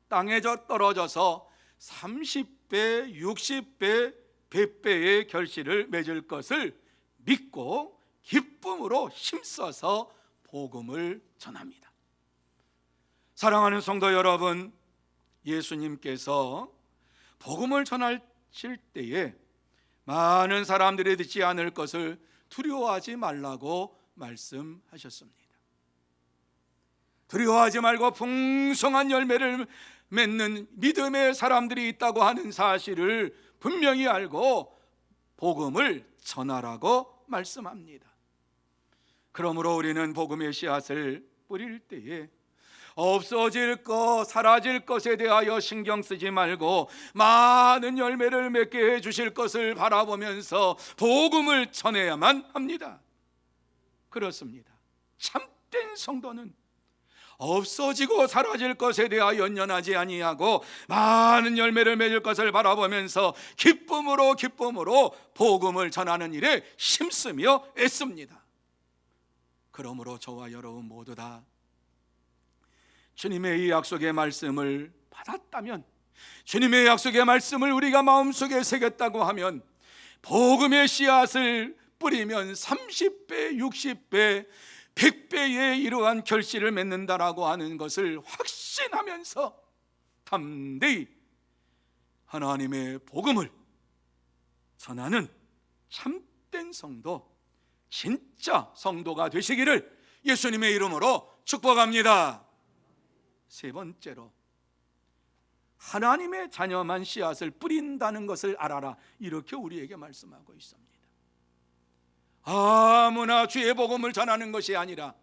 땅에 떨어져서 30배, 60배, 100배의 결실을 맺을 것을 믿고 기쁨으로 힘써서 복음을 전합니다. 사랑하는 성도 여러분, 예수님께서 복음을 전하실 때에 많은 사람들이 듣지 않을 것을 두려워하지 말라고 말씀하셨습니다. 두려워하지 말고 풍성한 열매를 맺는 믿음의 사람들이 있다고 하는 사실을 분명히 알고 복음을 전하라고 말씀합니다. 그러므로 우리는 복음의 씨앗을 뿌릴 때에 없어질 것, 사라질 것에 대하여 신경 쓰지 말고 많은 열매를 맺게 해주실 것을 바라보면서 복음을 전해야만 합니다. 그렇습니다. 참된 성도는 없어지고 사라질 것에 대하여 연연하지 아니하고 많은 열매를 맺을 것을 바라보면서 기쁨으로 복음을 전하는 일에 힘쓰며 애씁니다. 그러므로 저와 여러분 모두 다 주님의 이 약속의 말씀을 받았다면, 주님의 약속의 말씀을 우리가 마음속에 새겼다고 하면 복음의 씨앗을 뿌리면 30배, 60배, 100배의 이러한 결실을 맺는다라고 하는 것을 확신하면서 담대히 하나님의 복음을 전하는 참된 성도, 진짜 성도가 되시기를 예수님의 이름으로 축복합니다. 세 번째로, 하나님의 자녀만 씨앗을 뿌린다는 것을 알아라, 이렇게 우리에게 말씀하고 있습니다. 아무나 주의 복음을 전하는 것이 아니라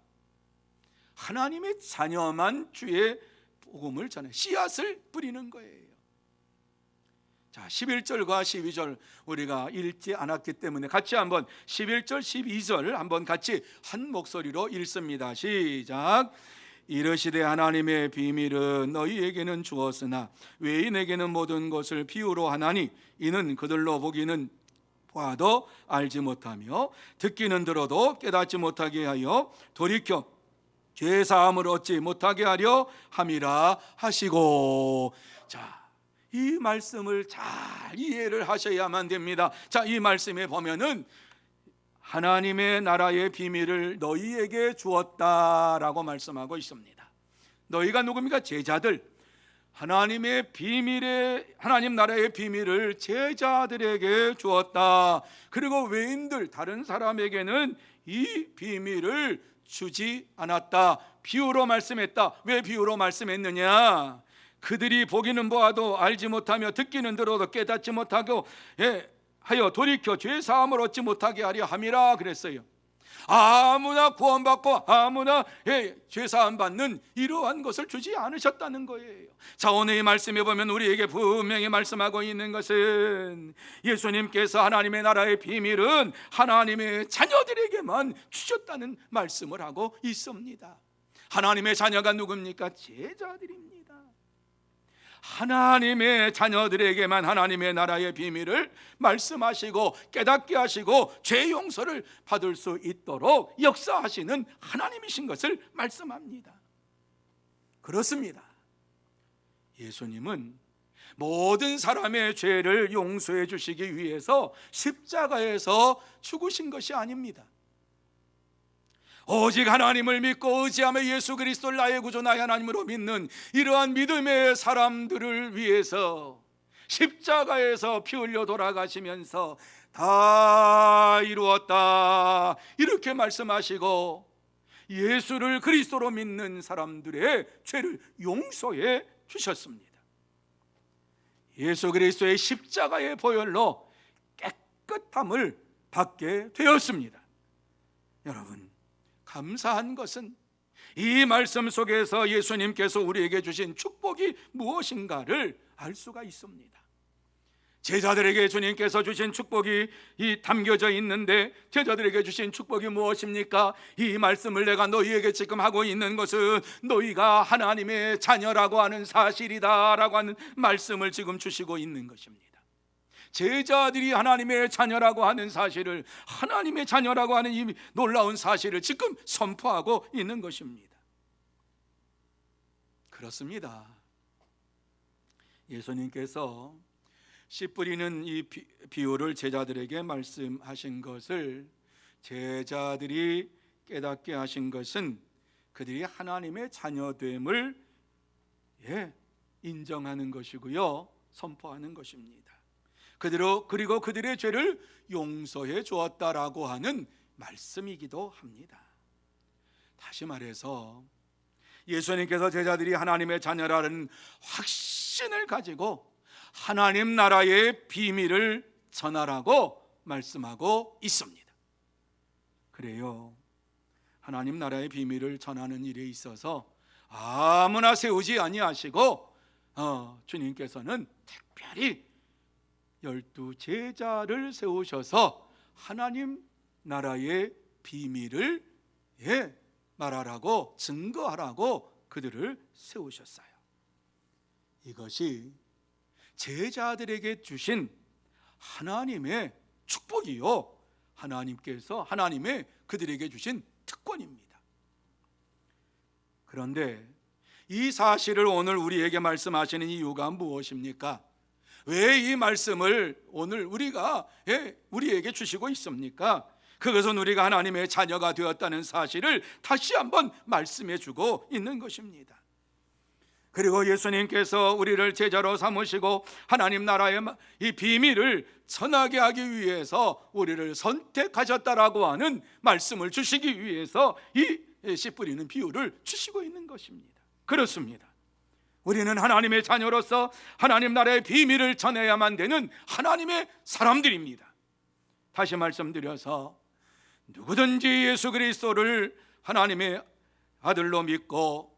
하나님의 자녀만 주의 복음을 전해 씨앗을 뿌리는 거예요. 자, 11절과 12절 우리가 읽지 않았기 때문에 같이 한번 11절 12절을 한번 같이 한 목소리로 읽습니다. 시작. 이르시되 하나님의 비밀은 너희에게는 주었으나 외인에게는 모든 것을 비유로 하나니 이는 그들로 보기는 봐도 알지 못하며 듣기는 들어도 깨닫지 못하게 하여 돌이켜 죄 사함을 얻지 못하게 하려 함이라 하시고. 자, 이 말씀을 잘 이해를 하셔야만 됩니다. 자, 이 말씀에 보면은 하나님의 나라의 비밀을 너희에게 주었다라고 말씀하고 있습니다. 너희가 누굽니까? 제자들. 하나님의 비밀의, 하나님 나라의 비밀을 제자들에게 주었다. 그리고 외인들, 다른 사람에게는 이 비밀을 주지 않았다. 비유로 말씀했다. 왜 비유로 말씀했느냐? 그들이 보기는 보아도 알지 못하며 듣기는 들어도 깨닫지 못하고 하여 돌이켜 죄 사함을 얻지 못하게 하려 함이라 그랬어요. 아무나 구원받고 아무나 죄 사함 받는 이러한 것을 주지 않으셨다는 거예요. 자, 오늘 이 말씀에 보면 우리에게 분명히 말씀하고 있는 것은 예수님께서 하나님의 나라의 비밀은 하나님의 자녀들에게만 주셨다는 말씀을 하고 있습니다. 하나님의 자녀가 누굽니까? 제자들입니다. 하나님의 자녀들에게만 하나님의 나라의 비밀을 말씀하시고 깨닫게 하시고 죄 용서를 받을 수 있도록 역사하시는 하나님이신 것을 말씀합니다. 그렇습니다. 예수님은 모든 사람의 죄를 용서해 주시기 위해서 십자가에서 죽으신 것이 아닙니다. 오직 하나님을 믿고 의지하며 예수 그리스도를 나의 구주 나의 하나님으로 믿는 이러한 믿음의 사람들을 위해서 십자가에서 피 흘려 돌아가시면서 다 이루었다 이렇게 말씀하시고 예수를 그리스도로 믿는 사람들의 죄를 용서해 주셨습니다. 예수 그리스도의 십자가의 보혈로 깨끗함을 받게 되었습니다. 여러분, 감사한 것은 이 말씀 속에서 예수님께서 우리에게 주신 축복이 무엇인가를 알 수가 있습니다. 제자들에게 주님께서 주신 축복이 담겨져 있는데, 제자들에게 주신 축복이 무엇입니까? 이 말씀을 내가 너희에게 지금 하고 있는 것은 너희가 하나님의 자녀라고 하는 사실이다 라고 하는 말씀을 지금 주시고 있는 것입니다. 제자들이 하나님의 자녀라고 하는 사실을, 하나님의 자녀라고 하는 이 놀라운 사실을 지금 선포하고 있는 것입니다. 그렇습니다. 예수님께서 씨 뿌리는 이 비유를 제자들에게 말씀하신 것을, 제자들이 깨닫게 하신 것은 그들이 하나님의 자녀됨을 인정하는 것이고요, 선포하는 것입니다. 그리고 그들의 죄를 용서해 주었다라고 하는 말씀이기도 합니다. 다시 말해서 예수님께서 제자들이 하나님의 자녀라는 확신을 가지고 하나님 나라의 비밀을 전하라고 말씀하고 있습니다. 그래요, 하나님 나라의 비밀을 전하는 일에 있어서 아무나 세우지 아니하시고 주님께서는 특별히 12 제자를 세우셔서 하나님 나라의 비밀을 말하라고, 증거하라고 그들을 세우셨어요. 이것이 제자들에게 주신 하나님의 축복이요, 하나님의 그들에게 주신 특권입니다. 그런데 이 사실을 오늘 우리에게 말씀하시는 이유가 무엇입니까? 왜 이 말씀을 오늘 우리에게 주시고 있습니까? 그것은 우리가 하나님의 자녀가 되었다는 사실을 다시 한번 말씀해 주고 있는 것입니다. 그리고 예수님께서 우리를 제자로 삼으시고 하나님 나라의 이 비밀을 전하게 하기 위해서 우리를 선택하셨다라고 하는 말씀을 주시기 위해서 이 씨 뿌리는 비유를 주시고 있는 것입니다. 그렇습니다. 우리는 하나님의 자녀로서 하나님 나라의 비밀을 전해야만 되는 하나님의 사람들입니다. 다시 말씀드려서 누구든지 예수 그리스도를 하나님의 아들로 믿고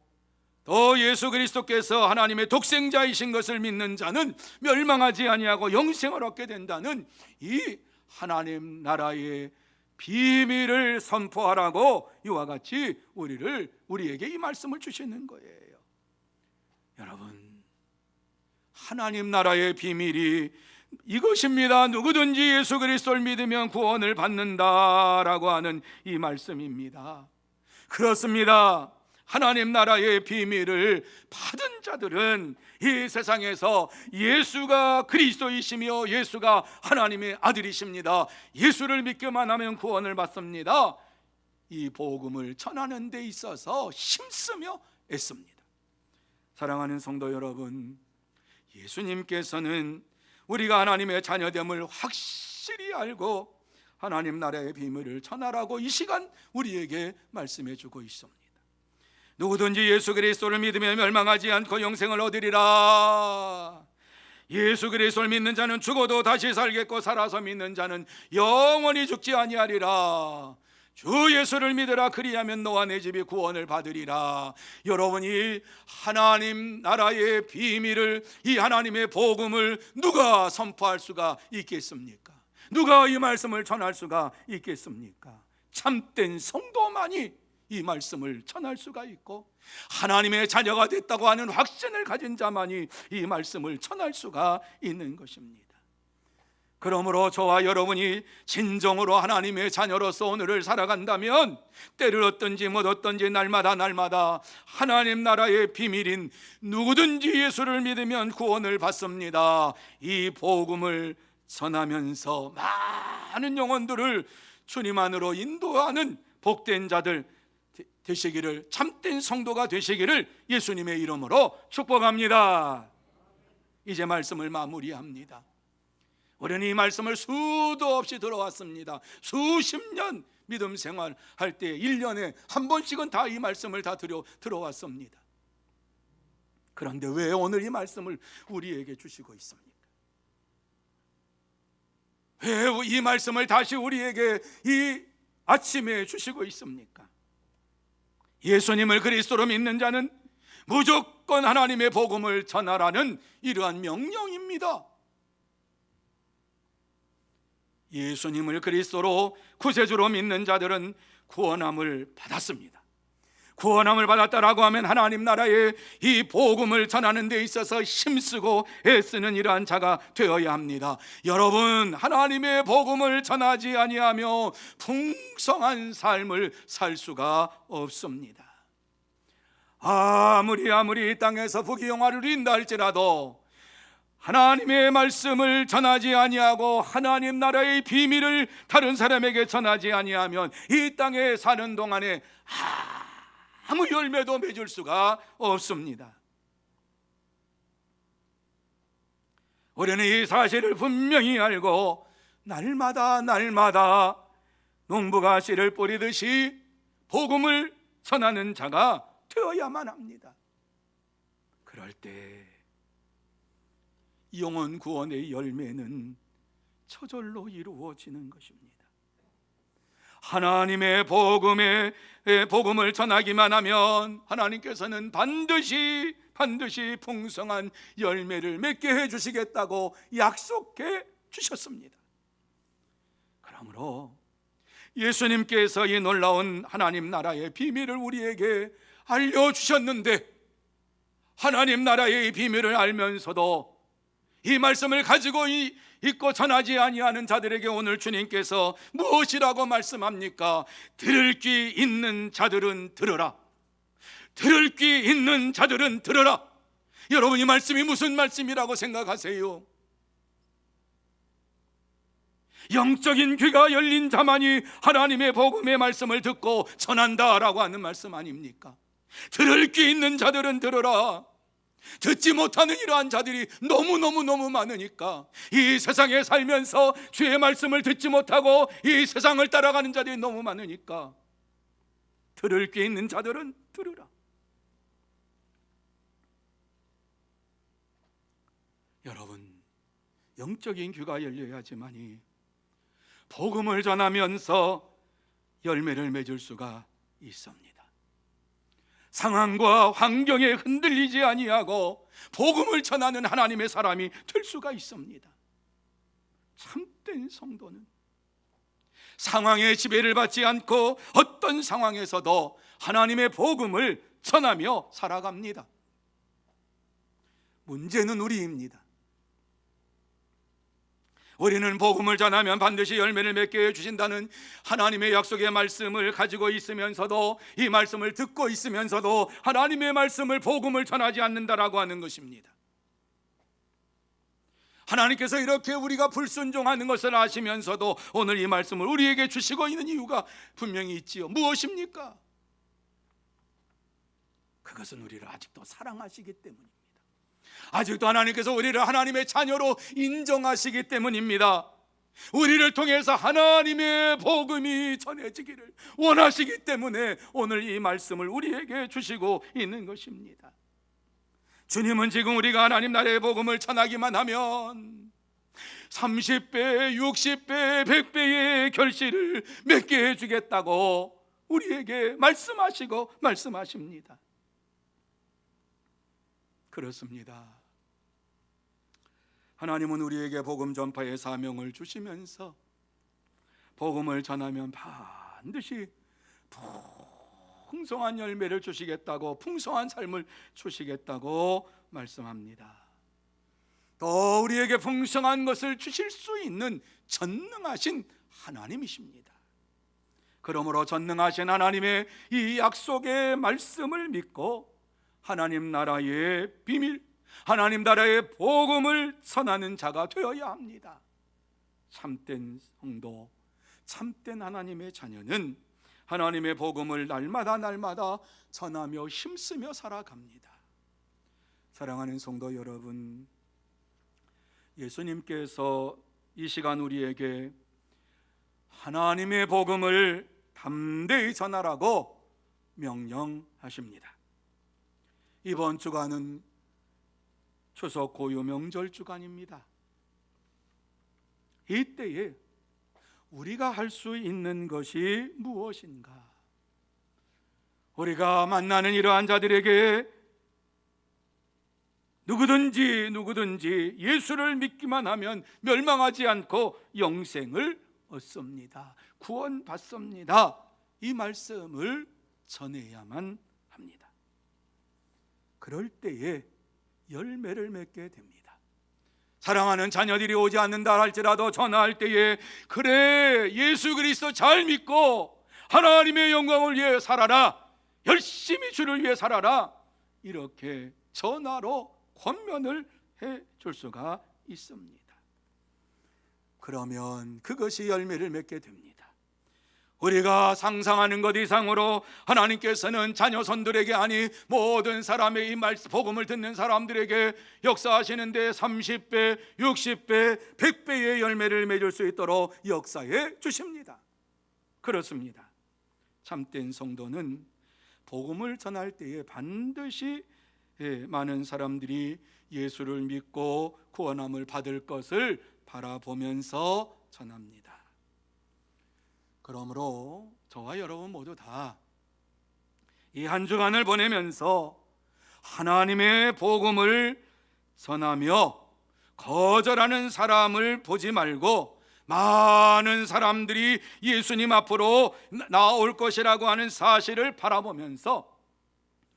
또 예수 그리스도께서 하나님의 독생자이신 것을 믿는 자는 멸망하지 아니하고 영생을 얻게 된다는 이 하나님 나라의 비밀을 선포하라고 이와 같이 우리에게 이 말씀을 주시는 거예요. 여러분, 하나님 나라의 비밀이 이것입니다. 누구든지 예수 그리스도를 믿으면 구원을 받는다라고 하는 이 말씀입니다. 그렇습니다. 하나님 나라의 비밀을 받은 자들은 이 세상에서 예수가 그리스도이시며 예수가 하나님의 아들이십니다, 예수를 믿기만 하면 구원을 받습니다, 이 복음을 전하는 데 있어서 힘쓰며 애씁니다. 사랑하는 성도 여러분, 예수님께서는 우리가 하나님의 자녀됨을 확실히 알고 하나님 나라의 비밀을 전하라고 이 시간 우리에게 말씀해 주고 있습니다. 누구든지 예수 그리스도를 믿으며 멸망하지 않고 영생을 얻으리라. 예수 그리스도를 믿는 자는 죽어도 다시 살겠고 살아서 믿는 자는 영원히 죽지 아니하리라. 주 예수를 믿으라. 그리하면 너와 내 집이 구원을 받으리라. 여러분이 하나님 나라의 비밀을, 이 하나님의 복음을 누가 선포할 수가 있겠습니까? 누가 이 말씀을 전할 수가 있겠습니까? 참된 성도만이 이 말씀을 전할 수가 있고 하나님의 자녀가 됐다고 하는 확신을 가진 자만이 이 말씀을 전할 수가 있는 것입니다. 그러므로 저와 여러분이 진정으로 하나님의 자녀로서 오늘을 살아간다면 때를 얻든지 못 얻든지 날마다 하나님 나라의 비밀인 누구든지 예수를 믿으면 구원을 받습니다, 이 복음을 전하면서 많은 영혼들을 주님 안으로 인도하는 복된 자들 되시기를, 참된 성도가 되시기를 예수님의 이름으로 축복합니다. 이제 말씀을 마무리합니다. 우리는 이 말씀을 수도 없이 들어왔습니다. 수십 년 믿음 생활할 때 1년에 한 번씩은 다 이 말씀을 다 들어왔습니다. 그런데 왜 오늘 이 말씀을 우리에게 주시고 있습니까? 왜 이 말씀을 다시 우리에게 이 아침에 주시고 있습니까? 예수님을 그리스도로 믿는 자는 무조건 하나님의 복음을 전하라는 이러한 명령입니다. 예수님을 그리스도로 구세주로 믿는 자들은 구원함을 받았습니다. 구원함을 받았다라고 하면 하나님 나라의 이 복음을 전하는 데 있어서 힘쓰고 애쓰는 이러한 자가 되어야 합니다. 여러분, 하나님의 복음을 전하지 아니하며 풍성한 삶을 살 수가 없습니다. 아무리 이 땅에서 부귀영화를 누린다 할지라도 하나님의 말씀을 전하지 아니하고 하나님 나라의 비밀을 다른 사람에게 전하지 아니하면 이 땅에 사는 동안에 아무 열매도 맺을 수가 없습니다. 우리는 이 사실을 분명히 알고 날마다 농부가 씨를 뿌리듯이 복음을 전하는 자가 되어야만 합니다. 그럴 때 영혼 구원의 열매는 저절로 이루어지는 것입니다. 하나님의 복음을 전하기만 하면 하나님께서는 반드시 풍성한 열매를 맺게 해주시겠다고 약속해 주셨습니다. 그러므로 예수님께서 이 놀라운 하나님 나라의 비밀을 우리에게 알려주셨는데, 하나님 나라의 비밀을 알면서도 이 말씀을 가지고 있고 전하지 아니하는 자들에게 오늘 주님께서 무엇이라고 말씀합니까? 들을 귀 있는 자들은 들으라. 들을 귀 있는 자들은 들으라. 여러분, 이 말씀이 무슨 말씀이라고 생각하세요? 영적인 귀가 열린 자만이 하나님의 복음의 말씀을 듣고 전한다라고 하는 말씀 아닙니까? 들을 귀 있는 자들은 들으라. 듣지 못하는 이러한 자들이 너무 많으니까, 이 세상에 살면서 주의 말씀을 듣지 못하고 이 세상을 따라가는 자들이 너무 많으니까 들을 게 있는 자들은 들으라. 여러분, 영적인 귀가 열려야지만이 복음을 전하면서 열매를 맺을 수가 있습니다. 상황과 환경에 흔들리지 아니하고 복음을 전하는 하나님의 사람이 될 수가 있습니다. 참된 성도는 상황에 지배를 받지 않고 어떤 상황에서도 하나님의 복음을 전하며 살아갑니다. 문제는 우리입니다. 우리는 복음을 전하면 반드시 열매를 맺게 해주신다는 하나님의 약속의 말씀을 가지고 있으면서도, 이 말씀을 듣고 있으면서도 하나님의 말씀을, 복음을 전하지 않는다라고 하는 것입니다. 하나님께서 이렇게 우리가 불순종하는 것을 아시면서도 오늘 이 말씀을 우리에게 주시고 있는 이유가 분명히 있지요. 무엇입니까? 그것은 우리를 아직도 사랑하시기 때문입니다. 아직도 하나님께서 우리를 하나님의 자녀로 인정하시기 때문입니다. 우리를 통해서 하나님의 복음이 전해지기를 원하시기 때문에 오늘 이 말씀을 우리에게 주시고 있는 것입니다. 주님은 지금 우리가 하나님 나라의 복음을 전하기만 하면 30배, 60배, 100배의 결실을 맺게 해주겠다고 우리에게 말씀하십니다. 그렇습니다. 하나님은 우리에게 복음 전파의 사명을 주시면서 복음을 전하면 반드시 풍성한 열매를 주시겠다고, 풍성한 삶을 주시겠다고 말씀합니다. 또 우리에게 풍성한 것을 주실 수 있는 전능하신 하나님이십니다. 그러므로 전능하신 하나님의 이 약속의 말씀을 믿고 하나님 나라의 비밀, 하나님 나라의 복음을 전하는 자가 되어야 합니다. 참된 성도, 참된 하나님의 자녀는 하나님의 복음을 날마다 전하며 힘쓰며 살아갑니다. 사랑하는 성도 여러분, 예수님께서 이 시간 우리에게 하나님의 복음을 담대히 전하라고 명령하십니다. 이번 주간은 추석 고유 명절 주간입니다. 이때에 우리가 할 수 있는 것이 무엇인가? 우리가 만나는 이러한 자들에게 누구든지 예수를 믿기만 하면 멸망하지 않고 영생을 얻습니다. 구원받습니다. 이 말씀을 전해야만 합니다. 그럴 때에 열매를 맺게 됩니다. 사랑하는 자녀들이 오지 않는다 할지라도 전화할 때에 그래 예수 그리스도 잘 믿고 하나님의 영광을 위해 살아라, 열심히 주를 위해 살아라, 이렇게 전화로 권면을 해줄 수가 있습니다. 그러면 그것이 열매를 맺게 됩니다. 우리가 상상하는 것 이상으로 하나님께서는 자녀손들에게 아니 모든 사람의 이 말씀 복음을 듣는 사람들에게 역사하시는데 30배, 60배, 100배의 열매를 맺을 수 있도록 역사해 주십니다. 그렇습니다. 참된 성도는 복음을 전할 때에 반드시 많은 사람들이 예수를 믿고 구원함을 받을 것을 바라보면서 전합니다. 그러므로 저와 여러분 모두 다 이 한 주간을 보내면서 하나님의 복음을 전하며 거절하는 사람을 보지 말고 많은 사람들이 예수님 앞으로 나올 것이라고 하는 사실을 바라보면서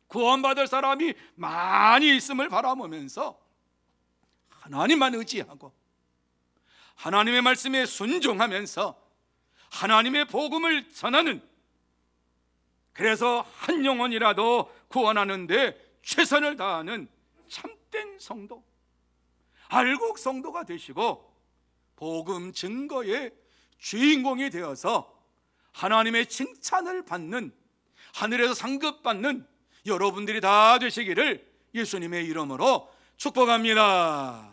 구원받을 사람이 많이 있음을 바라보면서 하나님만 의지하고 하나님의 말씀에 순종하면서 하나님의 복음을 전하는, 그래서 한 영혼이라도 구원하는데 최선을 다하는 참된 성도, 알곡 성도가 되시고 복음 증거의 주인공이 되어서 하나님의 칭찬을 받는, 하늘에서 상급받는 여러분들이 다 되시기를 예수님의 이름으로 축복합니다.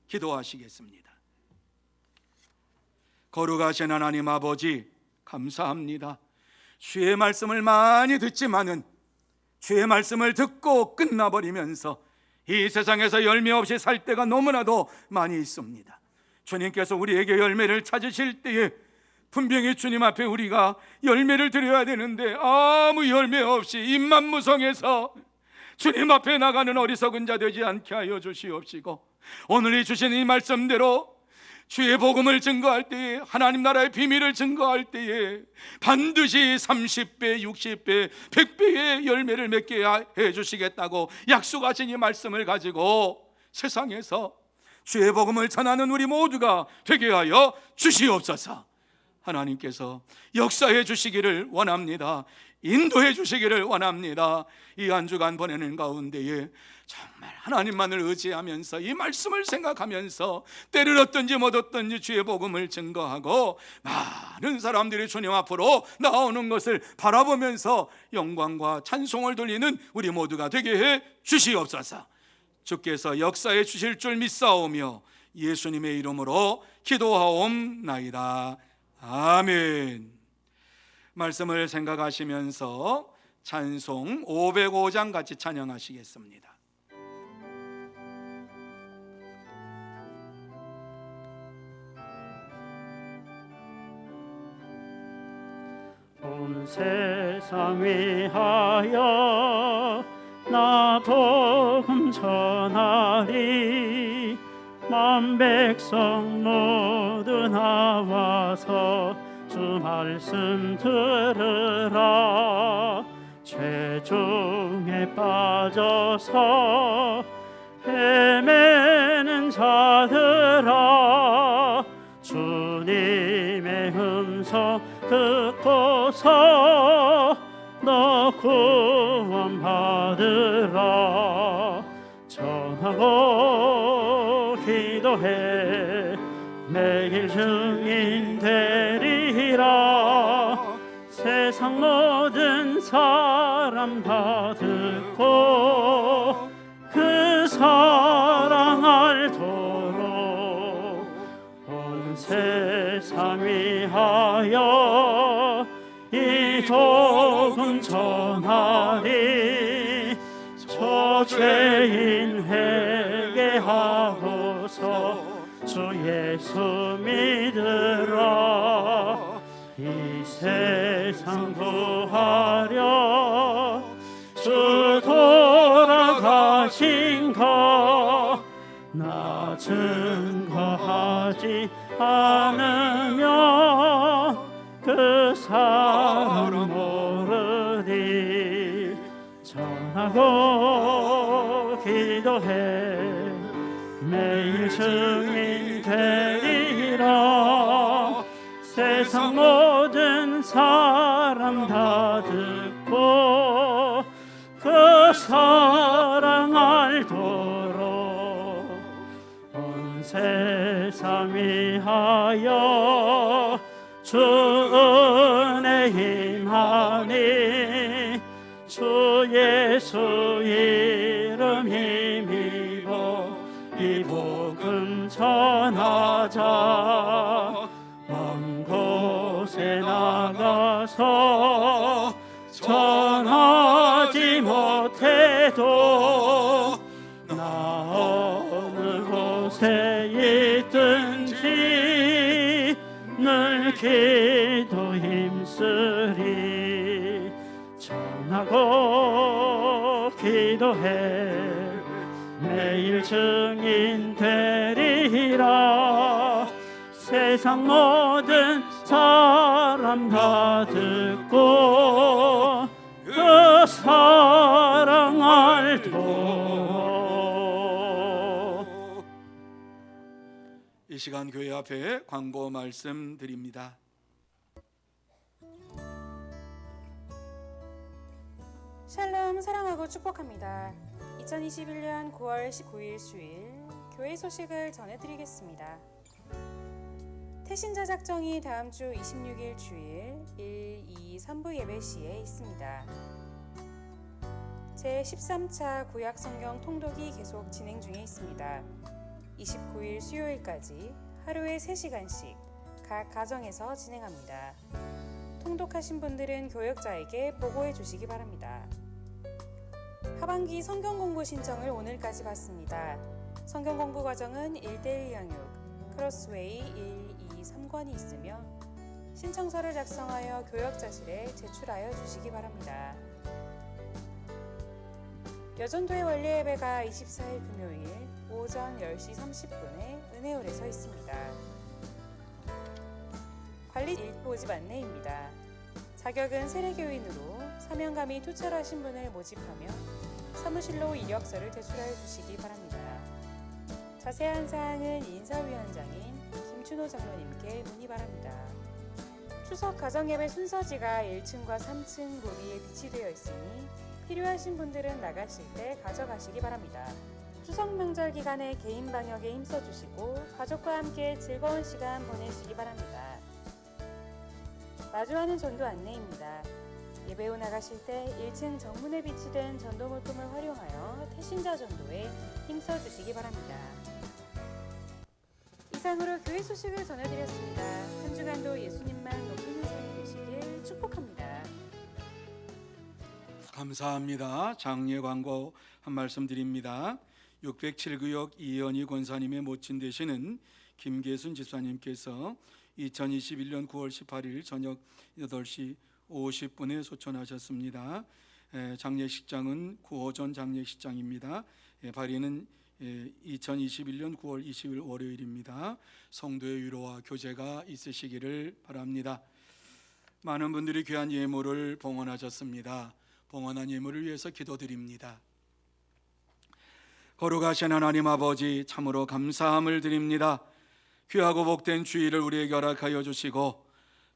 기도하시겠습니다. 거룩하신 하나님 아버지, 감사합니다. 주의 말씀을 많이 듣지만은 주의 말씀을 듣고 끝나버리면서 이 세상에서 열매 없이 살 때가 너무나도 많이 있습니다. 주님께서 우리에게 열매를 찾으실 때에 분명히 주님 앞에 우리가 열매를 드려야 되는데 아무 열매 없이 입만 무성해서 주님 앞에 나가는 어리석은 자 되지 않게 하여 주시옵시고, 오늘 주신 이 말씀대로 주의 복음을 증거할 때에, 하나님 나라의 비밀을 증거할 때에 반드시 30배, 60배, 100배의 열매를 맺게 해주시겠다고 약속하신 이 말씀을 가지고 세상에서 주의 복음을 전하는 우리 모두가 되게 하여 주시옵소서. 하나님께서 역사해 주시기를 원합니다. 인도해 주시기를 원합니다. 이 한 주간 보내는 가운데에 정말 하나님만을 의지하면서 이 말씀을 생각하면서 때를 얻든지 못 얻든지 주의 복음을 증거하고 많은 사람들이 주님 앞으로 나오는 것을 바라보면서 영광과 찬송을 돌리는 우리 모두가 되게 해 주시옵소서. 주께서 역사해 주실 줄 믿사오며 예수님의 이름으로 기도하옵나이다. 아멘. 말씀을 생각하시면서 찬송 505장 같이 찬양하시겠습니다. 온 세상 위하여 나 복음 전하리. 만 백성 모두 나와서 주 말씀 들으라. 죄중에 빠져서 헤매는 자들아, 주님의 음성 듣고서 너 구원 받으라. 전하고 기도해 매일 증인 되리라. 세상 모든 사람 다 듣고 그 사랑 알도록 온 세상 위하여 이 복음 전하리. 저 죄인 회개하고서 주 예수 믿으라. 이 세상 구하려 주 돌아가신 것 나 증거하지 않으면 그 사람 모르리. 전하고 기도해 매일 증인 되리라. 세상 모든 사람 다 듣고 그 사랑 알도록 온 세상 위하여 주 은혜 임하니. 주 예수 이름 힘입어 이 복음 전하자. 먼 곳에 나가서 전하지 못해도 나 어느 곳에 있든지 늘 기도 힘쓰리. 전하고 기도해 매일 증인 되리라. 세상 모든 사람 다 듣고 그 사랑 알도록. 이 시간 교회 앞에 광고 말씀드립니다. 샬롬, 사랑하고 축복합니다. 2021년 9월 19일 수요일 교회 소식을 전해드리겠습니다. 태신자 작정이 다음 주 26일 주일 1, 2, 3부 예배 시에 있습니다. 제13차 구약 성경 통독이 계속 진행 중에 있습니다. 29일 수요일까지 하루에 3시간씩 각 가정에서 진행합니다. 통독하신 분들은 교역자에게 보고해 주시기 바랍니다. 하반기 성경 공부 신청을 오늘까지 받습니다. 성경 공부 과정은 1:1 양육, 크로스웨이 1, 2, 3권이 있으며 신청서를 작성하여 교역자실에 제출하여 주시기 바랍니다. 여전도의 원래 예배가 24일 금요일 오전 10시 30분에 은혜홀에서 있습니다. 관리 1모집 안내입니다. 자격은 세례교인으로 사명감이 투철하신 분을 모집하며 사무실로 이력서를 제출하여 주시기 바랍니다. 자세한 사항은 인사위원장인 김춘호 장로님께 문의 바랍니다. 추석 가정예배 순서지가 1층과 3층 로비에 비치되어 있으니 필요하신 분들은 나가실 때 가져가시기 바랍니다. 추석 명절 기간에 개인 방역에 힘써주시고 가족과 함께 즐거운 시간 보내시기 바랍니다. 마주하는 전도 안내입니다. 예배 후 나가실 때 1층 정문에 비치된 전도 물품을 활용하여 태신자 전도에 힘써주시기 바랍니다. 이상으로 교회 소식을 전해드렸습니다. 한 주간도 예수님만 높이는 삶이 되시길 축복합니다. 감사합니다. 장례 광고 한 말씀 드립니다. 607구역 이현희 권사님의 모친 되시는 김계순 집사님께서 2021년 9월 18일 저녁 8시 50분에 소천하셨습니다. 장례식장은 구호전 장례식장입니다. 발인은 2021년 9월 20일 월요일입니다. 성도의 위로와 교제가 있으시기를 바랍니다. 많은 분들이 귀한 예물을 봉헌하셨습니다. 봉헌한 예물을 위해서 기도드립니다. 거룩하신 하나님 아버지, 참으로 감사함을 드립니다. 귀하고 복된 주일을 우리에게 허락하여 주시고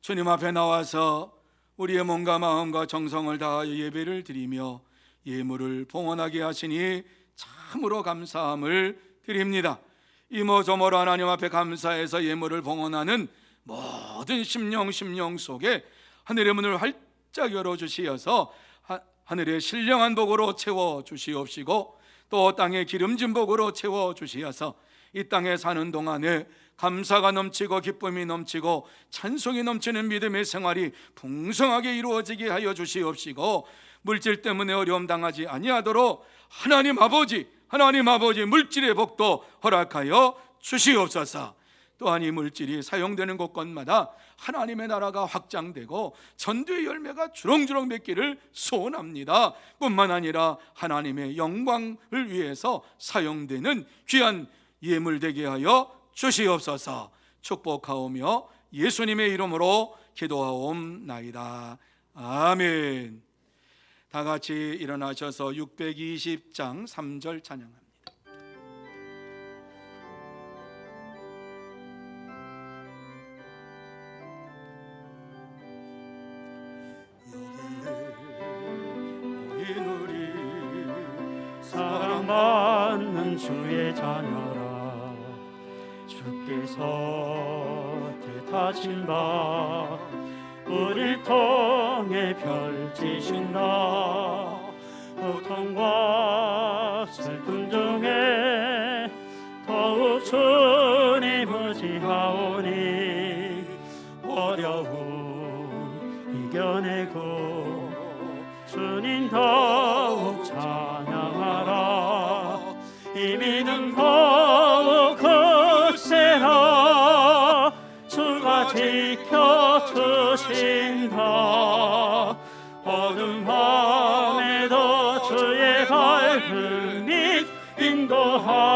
주님 앞에 나와서 우리의 몸과 마음과 정성을 다하여 예배를 드리며 예물을 봉헌하게 하시니 참으로 감사함을 드립니다. 이모저모로 하나님 앞에 감사해서 예물을 봉헌하는 모든 심령 속에 하늘의 문을 활짝 열어주시어서 하늘의 신령한 복으로 채워주시옵시고 또 땅의 기름진 복으로 채워주시어서 이 땅에 사는 동안에 감사가 넘치고 기쁨이 넘치고 찬송이 넘치는 믿음의 생활이 풍성하게 이루어지게 하여 주시옵시고, 물질 때문에 어려움 당하지 아니하도록 하나님 아버지 물질의 복도 허락하여 주시옵소서. 또한 이 물질이 사용되는 곳곳마다 하나님의 나라가 확장되고 전도의 열매가 주렁주렁 맺기를 소원합니다. 뿐만 아니라 하나님의 영광을 위해서 사용되는 귀한 예물 되게 하여 주시옵소서. 축복하오며 예수님의 이름으로 기도하옵나이다. 아멘. 다 같이 일어나셔서 620장 3절 찬양합니다. 사랑받는 주의 자녀라, 주께서 뜻하신 바 우릴 통해 펼치신다. 고통과 슬픔 중에 더욱 주님 의지하오니 어려움 이겨내고 주님 더욱 찬양하라. 이 믿음 더욱 굳세라. 주가 지켜주신다. 어두운 밤에도 주의 밝은 빛 인도하여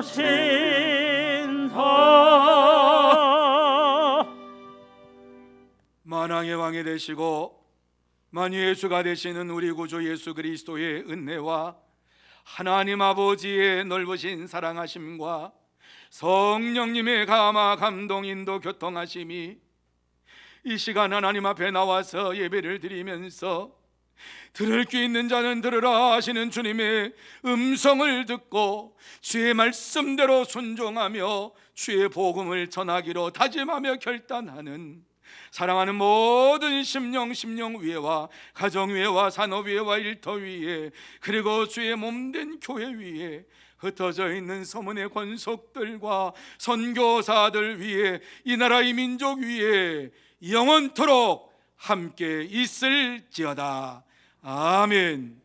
주신다. 만왕의 왕이 되시고 만유의 주가 되시는 우리 구주 예수 그리스도의 은혜와 하나님 아버지의 넓으신 사랑하심과 성령님의 감화 감동 인도 교통하심이 이 시간 하나님 앞에 나와서 예배를 드리면서 들을 귀 있는 자는 들으라 하시는 주님의 음성을 듣고 주의 말씀대로 순종하며 주의 복음을 전하기로 다짐하며 결단하는 사랑하는 모든 심령 위에와 가정 위에와 산업 위에와 일터 위에, 그리고 주의 몸된 교회 위에 흩어져 있는 서문의 권속들과 선교사들 위에, 이 나라 이 민족 위에 영원토록 함께 있을지어다. 아멘.